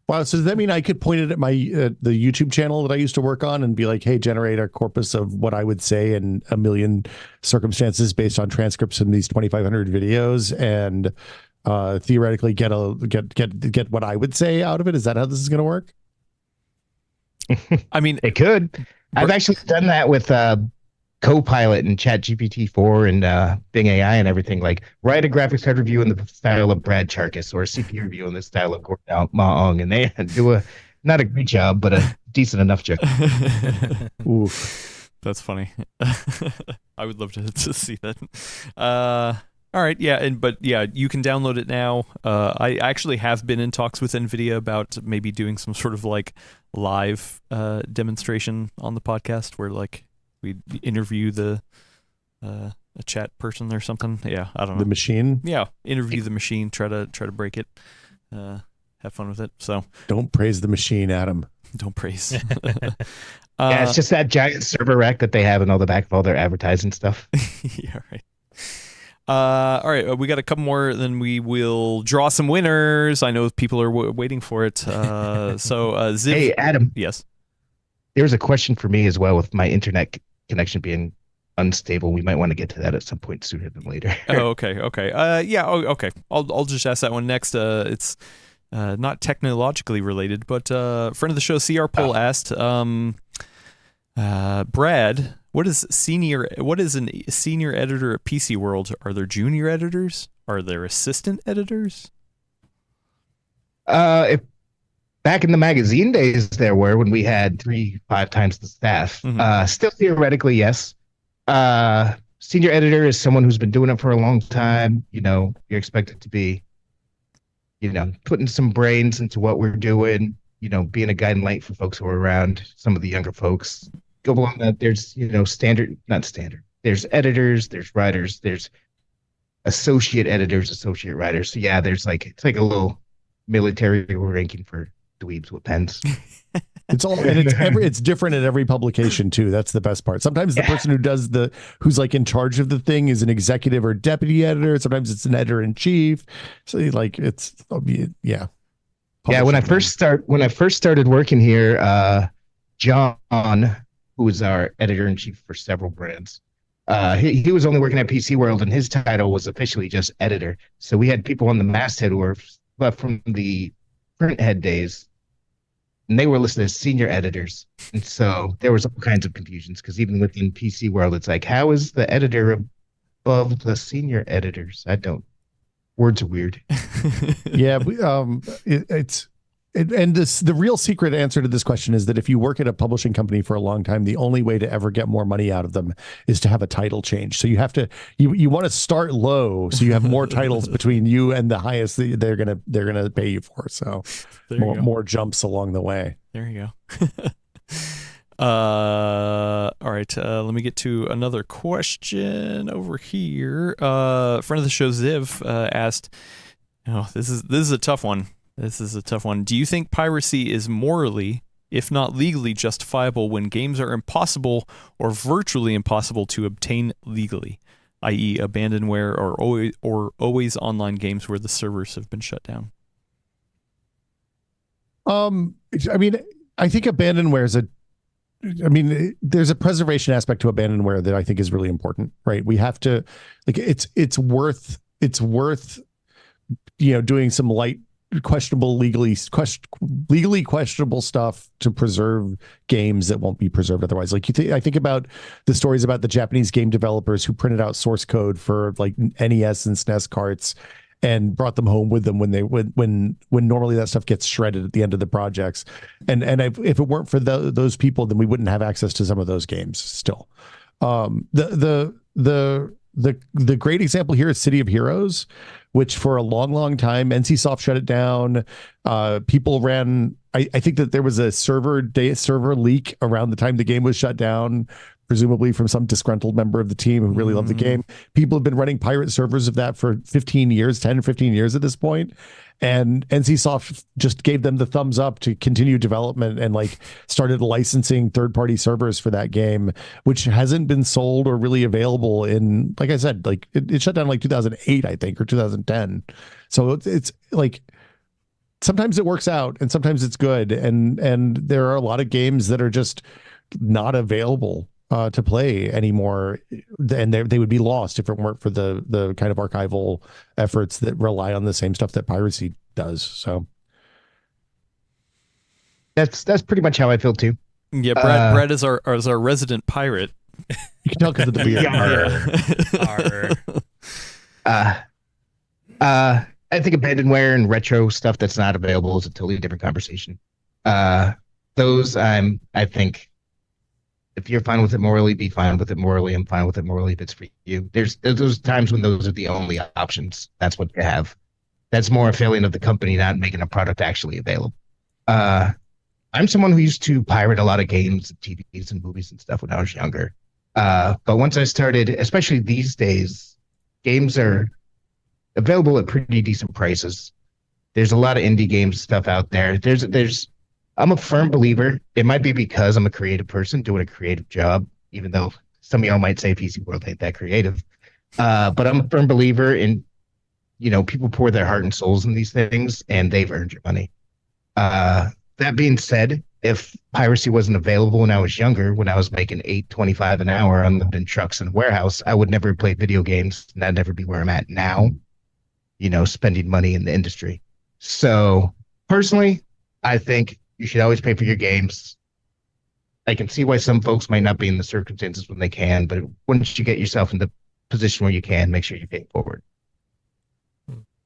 Wow. So does that mean I could point it at my the YouTube channel that I used to work on and be like, hey, generate a corpus of what I would say in a million circumstances based on transcripts in these 2,500 videos, and theoretically get what I would say out of it? Is that how this is going to work? I mean, It could. I've actually done that with Copilot and ChatGPT-4 and Bing AI and everything. Like, write a graphics card review in the style of Brad Charkis, or a CPU review in the style of Gordon Ma-Ong, and they do not a great job, but a decent enough job. Oof. That's funny. I would love to see that. All right, yeah, but you can download it now. I actually have been in talks with NVIDIA about maybe doing some sort of like live demonstration on the podcast where like we interview a chat person or something. Yeah, I don't know. The machine. Yeah, interview the machine. Try to break it. Have fun with it. So Don't praise the machine, Adam. don't praise. Yeah, it's just that giant server rack that they have in all the back of all their advertising stuff. Yeah, right. All right, we got a couple more, then we will draw some winners. I know people are waiting for it. So, Ziv. Hey, Adam, Yes. there's a question for me as well with my internet connection being unstable. We might want to get to that at some point sooner than later. Oh, okay. Yeah. Oh, okay. I'll just ask that one next. It's not technologically related, but friend of the show, CR Poll asked, Brad, what is a senior editor at PC World? Are there junior editors? Are there assistant editors? If back in the magazine days, there were, when we had 3-5 times the staff. Mhm. Still theoretically, yes. Senior editor is someone who's been doing it for a long time. You're expected to be, putting some brains into what we're doing, being a guiding light for folks who are around, some of the younger folks. Go along that, there's, there's editors, there's writers, there's associate editors, associate writers. So yeah, there's like it's like a little military ranking for dweebs with pens. It's all and it's different at every publication too. That's the best part. Sometimes the person who's like in charge of the thing is an executive or deputy editor. Sometimes it's an editor in chief. So like it's yeah. Yeah, when I first started working here, John, who was our editor in chief for several brands, he was only working at PC World, and his title was officially just editor. So we had people on the masthead who were left from the print head days, and they were listed as senior editors. And so there was all kinds of confusions because even within PC World, it's like, how is the editor above the senior editors? Words are weird. Yeah, the real secret answer to this question is that if you work at a publishing company for a long time, the only way to ever get more money out of them is to have a title change. So you have to you want to start low so you have more titles between you and the highest that they're gonna pay you for. So more jumps along the way. There you go. All right. Let me get to another question over here. Friend of the show, Ziv, asked, this is a tough one. Do you think piracy is morally, if not legally, justifiable when games are impossible or virtually impossible to obtain legally, i.e. abandonware or always online games where the servers have been shut down? I mean, I think abandonware there's a preservation aspect to abandonware that I think is really important, right? We have to, like, it's worth doing some light legally questionable stuff to preserve games that won't be preserved otherwise. Like I think about the stories about the Japanese game developers who printed out source code for like NES and SNES carts and brought them home with them when normally that stuff gets shredded at the end of the projects. And if it weren't for those people, then we wouldn't have access to some of those games still. The great example here is City of Heroes, which for a long time, NCSoft shut it down. People ran, I think that there was a server leak around the time the game was shut down, presumably from some disgruntled member of the team who really loved the game. People have been running pirate servers of that for 10 or 15 years at this point. And NCSoft just gave them the thumbs up to continue development and like started licensing third-party servers for that game, which hasn't been sold or really available in, like I said, like it shut down like 2008, I think, or 2010. So it's like sometimes it works out and sometimes it's good. And there are a lot of games that are just not available to play anymore, and they would be lost if it weren't for the kind of archival efforts that rely on the same stuff that piracy does. So that's pretty much how I feel too. Yeah, Brad is our resident pirate. You can tell because of the beard. I think abandonware and retro stuff that's not available is a totally different conversation. I think if you're fine with it morally, be fine with it morally. I'm fine with it morally if it's for you. There's those times when those are the only options. That's what you have. That's more a failing of the company not making a product actually available. I'm someone who used to pirate a lot of games, and TVs, and movies and stuff when I was younger. But once I started, especially these days, games are available at pretty decent prices. There's a lot of indie games stuff out there. I'm a firm believer. It might be because I'm a creative person doing a creative job, even though some of y'all might say PC World ain't that creative. But I'm a firm believer in, people pour their heart and souls in these things, and they've earned your money. That being said, if piracy wasn't available when I was younger, when I was making $8.25 an hour on the trucks in a warehouse, I would never have played video games, and I'd never be where I'm at now, spending money in the industry. So personally, I think you should always pay for your games. I can see why some folks might not be in the circumstances when they can, but once you get yourself in the position where you can, make sure you pay forward.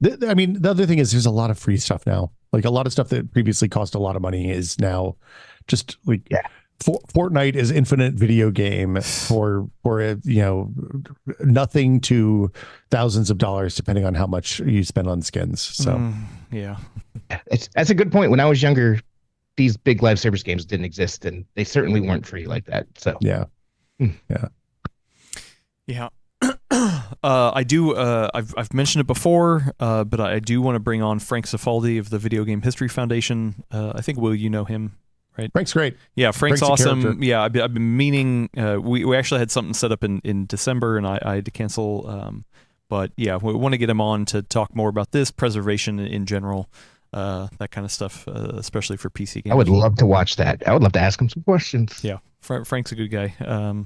The other thing is there's a lot of free stuff now. Like a lot of stuff that previously cost a lot of money is now just like, Fortnite is infinite video game for nothing to thousands of dollars, depending on how much you spend on skins. So that's a good point. When I was younger, these big live service games didn't exist, and they certainly weren't free like that. So yeah. All I do. I've mentioned it before, but I do want to bring on Frank Cifaldi of the Video Game History Foundation. I think, Will, you know him, right? Frank's great. Yeah, Frank's Frank's a awesome. character. Yeah, I've been meaning. We actually had something set up in December, and I had to cancel. But yeah, we want to get him on to talk more about this preservation in general, that kind of stuff, especially for PC games. I would love to watch that. I would love to ask him some questions. Yeah, Frank's a good guy.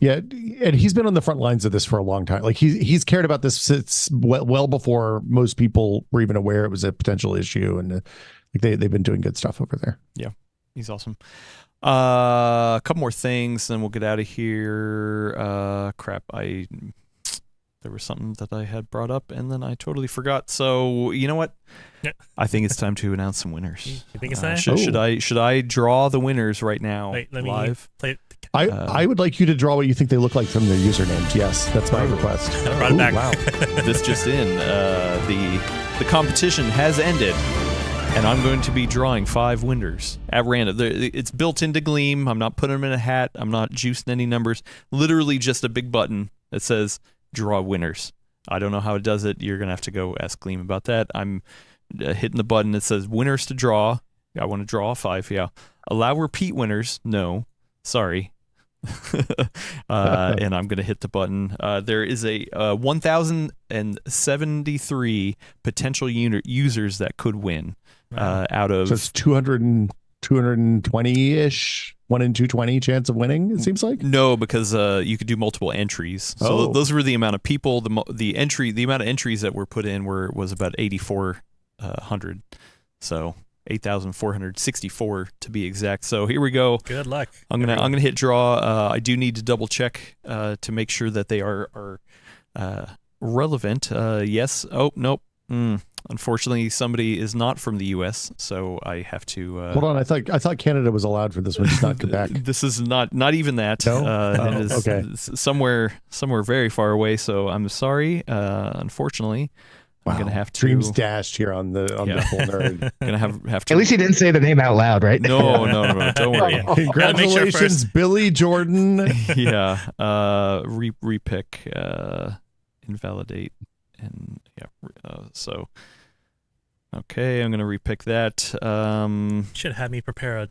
Yeah, and he's been on the front lines of this for a long time. Like he's cared about this since well before most people were even aware it was a potential issue, and like they've been doing good stuff over there. Yeah, he's awesome. A couple more things, then we'll get out of here. Crap, there was something that I had brought up, and then I totally forgot. So you know what? Yeah. I think it's time to announce some winners. You think it's time? Should I draw the winners right now? Wait, let me live? play it. I would like you to draw what you think they look like from their usernames. Yes, that's my request. I brought it back. Wow. This just in. The competition has ended, and I'm going to be drawing 5 winners at random. It's built into Gleam. I'm not putting them in a hat. I'm not juicing any numbers. Literally just a big button that says draw winners. I don't know how it does it. You're going to have to go ask Gleam about that. I'm hitting the button that says winners to draw. I want to draw 5. Yeah. Allow repeat winners. No. Sorry. And I'm going to hit the button. There is a 1,073 potential users that could win out of... So it's 220-ish, 1 in 220 chance of winning, it seems like? No, because you could do multiple entries. So those were the amount of people. The amount of entries that were put in was about 8,400. So 8,464 to be exact. So here we go. Good luck. I'm gonna hit draw. I do need to double check to make sure that they are relevant. Yes. Oh nope. Unfortunately, somebody is not from the U.S., so I have to. Hold on, I thought Canada was allowed for this one, just not Quebec. This is not even that. No? It is Okay. somewhere very far away. So I'm sorry. Unfortunately, Wow. I'm gonna have to. Dreams dashed here on the full nerd. Gonna have to. At least he didn't say the name out loud, right? No. Don't worry. Gotta make sure Congratulations, first. Billy Jordan. Yeah. Repick. Invalidate. And yeah. So. Okay, I'm gonna repick that. Should have me prepare a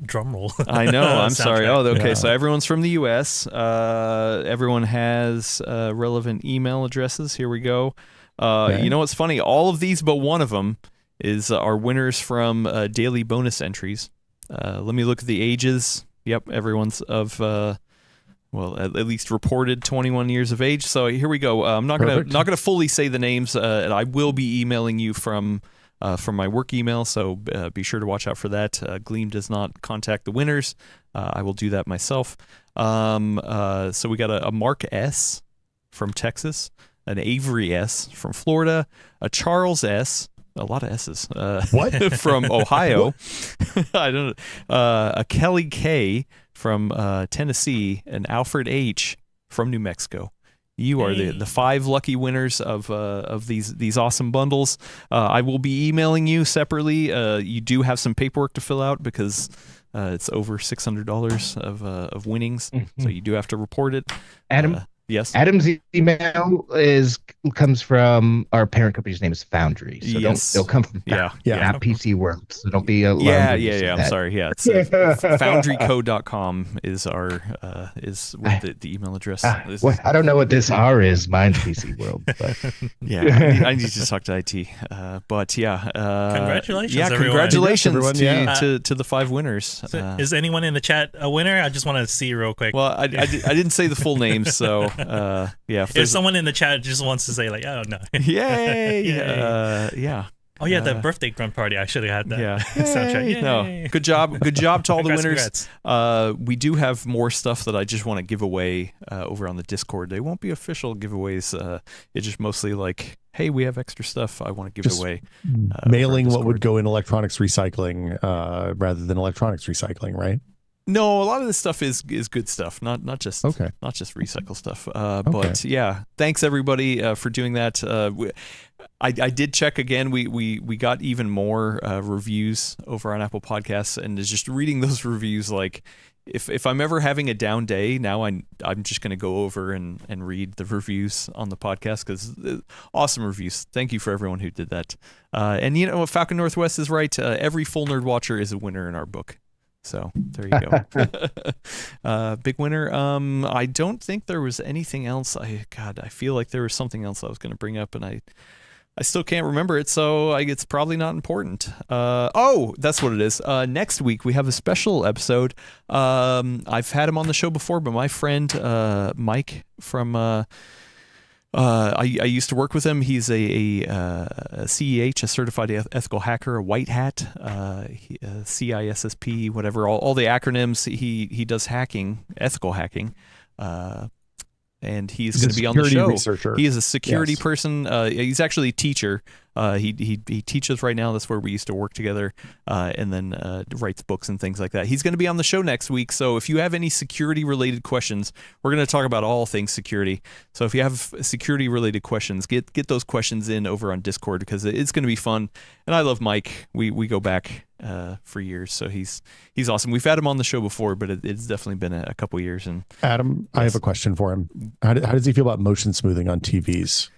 drum roll. I know. I'm sorry. Soundtrack. Oh, okay. Yeah. So everyone's from the U.S. Everyone has relevant email addresses. Here we go. Okay. You know what's funny? All of these, but one of them, is our winners from daily bonus entries. Let me look at the ages. Yep, everyone's of at least reported 21 years of age. So here we go. I'm not gonna fully say the names, and I will be emailing you from my work email. So be sure to watch out for that. Gleam does not contact the winners. I will do that myself. So we got a Mark S from Texas, an Avery S from Florida, a Charles S. A lot of S's. What? From Ohio. I don't know. A Kelly K from Tennessee, and Alfred H from New Mexico. You are the 5 lucky winners of these awesome bundles. I will be emailing you separately. You do have some paperwork to fill out because it's over $600 of winnings, so you do have to report it. Adam. Yes. Adam's email comes from our parent company's name is Foundry, so Yes. they'll come from Yeah. not PC World. So don't be alarmed. Yeah. when you see I'm that. sorry. Yeah, it's foundrycode.com is our is what the email address is. Well, I don't know what this R is. Mine's PC World. But Yeah, I need to talk to IT. But yeah, Congratulations, Yeah, everyone. congratulations Congrats, everyone, yeah. to the 5 winners. So is anyone in the chat a winner? I just want to see real quick. Well, I didn't say the full names, so yeah. If someone in the chat just wants to say like, oh no, Yay! Yay. Yeah. oh yeah, the birthday drum party. I should have had that. Yeah. Soundtrack. Yay. No. Good job to all the winners. Congrats. We do have more stuff that I just want to give away over on the Discord. They won't be official giveaways. It's just mostly like, hey, we have extra stuff I want to give Just away. Mailing over on what would Discord. go in electronics recycling rather than electronics recycling, right? No, a lot of this stuff is good stuff, not just Okay. not just recycle stuff. But yeah, thanks everybody for doing that. I did check again. We got even more reviews over on Apple Podcasts, and is just reading those reviews like if I'm ever having a down day, now I'm just going to go over and read the reviews on the podcast, because awesome reviews. Thank you for everyone who did that. And you know, Falcon Northwest is right. Every full nerd watcher is a winner in our book. So there you go. Big winner. I don't think there was anything else. I feel like there was something else I was going to bring up, and I still can't remember it, so it's probably not important. Oh, that's what it is. Next week, we have a special episode. I've had him on the show before, but my friend Mike from... I used to work with him. He's a CEH, a certified ethical hacker, a white hat, CISSP, whatever, all the acronyms. He does hacking, ethical hacking. And he's going to be on the show. Researcher. He is a security person. He's actually a teacher. He teaches right now. That's where we used to work together, and then writes books and things like that. He's going to be on the show next week. So if you have any security-related questions, we're going to talk about all things security. So if you have security-related questions, get those questions in over on Discord, because it's going to be fun. And I love Mike. We go back for years, so he's awesome. We've had him on the show before, but it's definitely been a couple years. And Adam, yes. I have a question for him. How does he feel about motion smoothing on TVs?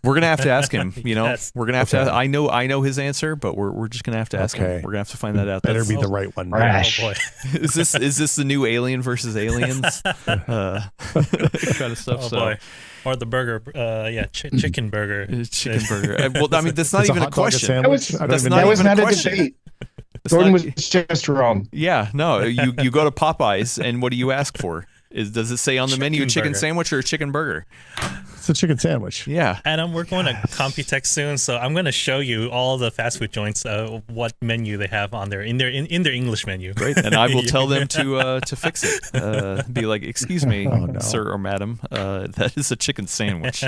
We're gonna have to ask him. You know, Yes. we're gonna have to. I know his answer, but we're just gonna have to ask him. Okay. We're gonna have to find that out. Better That's- be the right one. Rash. Oh boy. is this the new Alien versus Aliens kind of stuff? Oh so. boy. Or the burger. Chicken burger. Chicken burger. Well, I mean, that's not Is even a hot dog question. sandwich? That I don't that's even not know. That was even a not a question. debate. It's Gordon not- was just wrong. Yeah, no. You go to Popeyes, and what do you ask for? Does it say on the menu Chicken chicken burger. sandwich or a chicken burger? It's a chicken sandwich. Yeah. Adam, we're going to Computex soon, so I'm going to show you all the fast food joints, what menu they have on there in their English menu. Great, and I will tell them to fix it. Be like, excuse me, Oh, no. sir or madam, that is a chicken sandwich.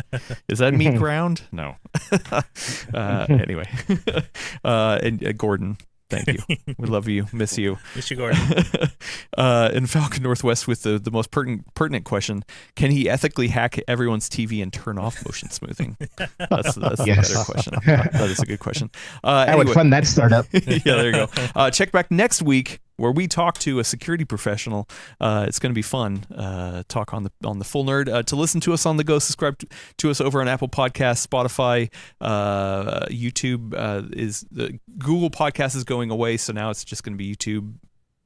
Is that meat ground? No. Anyway, and Gordon, thank you. We love you, miss you. Miss you, Gordon. In Falcon Northwest with the most pertinent question: can he ethically hack everyone's TV and turn off motion smoothing? That's Yes. the better question. That is a good question. I would fund that startup. Yeah, there you go. Check back next week where we talk to a security professional. It's going to be fun. Talk on the Full Nerd. To listen to us on the go, subscribe to us over on Apple Podcasts, Spotify, YouTube. Google Podcast is going away, so now it's just going to be YouTube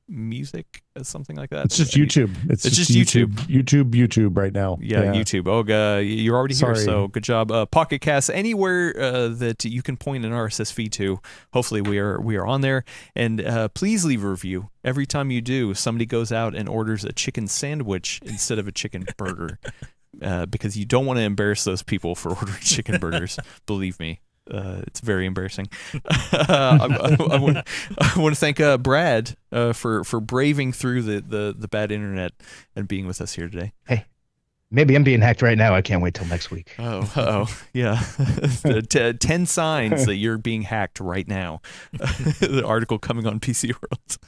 Music, something like that. It's just YouTube. It's just YouTube. YouTube right now. Yeah, YouTube. Oh, you're already here, Sorry. so good job. Pocket Cast, anywhere that you can point an RSS feed to. Hopefully, we are on there. And please leave a review. Every time you do, somebody goes out and orders a chicken sandwich instead of a chicken burger, because you don't want to embarrass those people for ordering chicken burgers. Believe me. It's very embarrassing. I want to thank Brad for braving through the bad internet and being with us here today. Hey, maybe I'm being hacked right now. I can't wait till next week. Oh, yeah. 10 signs that you're being hacked right now. The article coming on PC World.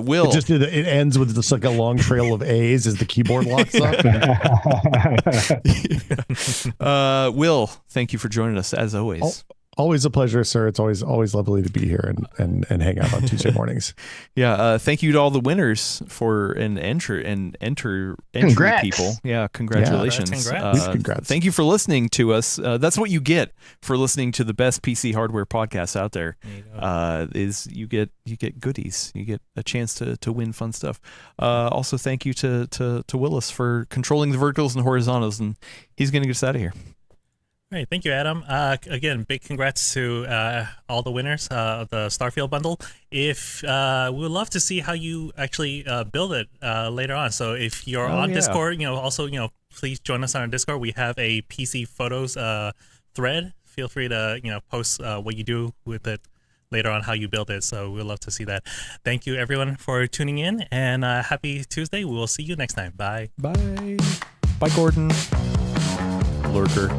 Will. It ends with just like a long trail of A's as the keyboard locks up. Will, thank you for joining us as always. Always a pleasure, sir. It's always lovely to be here and hang out on Tuesday mornings. Yeah, thank you to all the winners for entry Congrats. people. Yeah, congratulations. Yeah, congrats. Thank you for listening to us. That's what you get for listening to the best PC hardware podcast out there. There you go. Is you get goodies. You get a chance to win fun stuff. Also, thank you to Willis for controlling the verticals and horizontals, and he's going to get us out of here. All right, thank you, Adam. Again, big congrats to all the winners of the Starfield bundle. If we would love to see how you actually build it later on. So if you're on Discord, also please join us on our Discord. We have a PC photos thread. Feel free to post what you do with it later on, how you build it. So we'd love to see that. Thank you, everyone, for tuning in, and happy Tuesday. We will see you next time. Bye. Bye. Bye, Gordon. Lurker.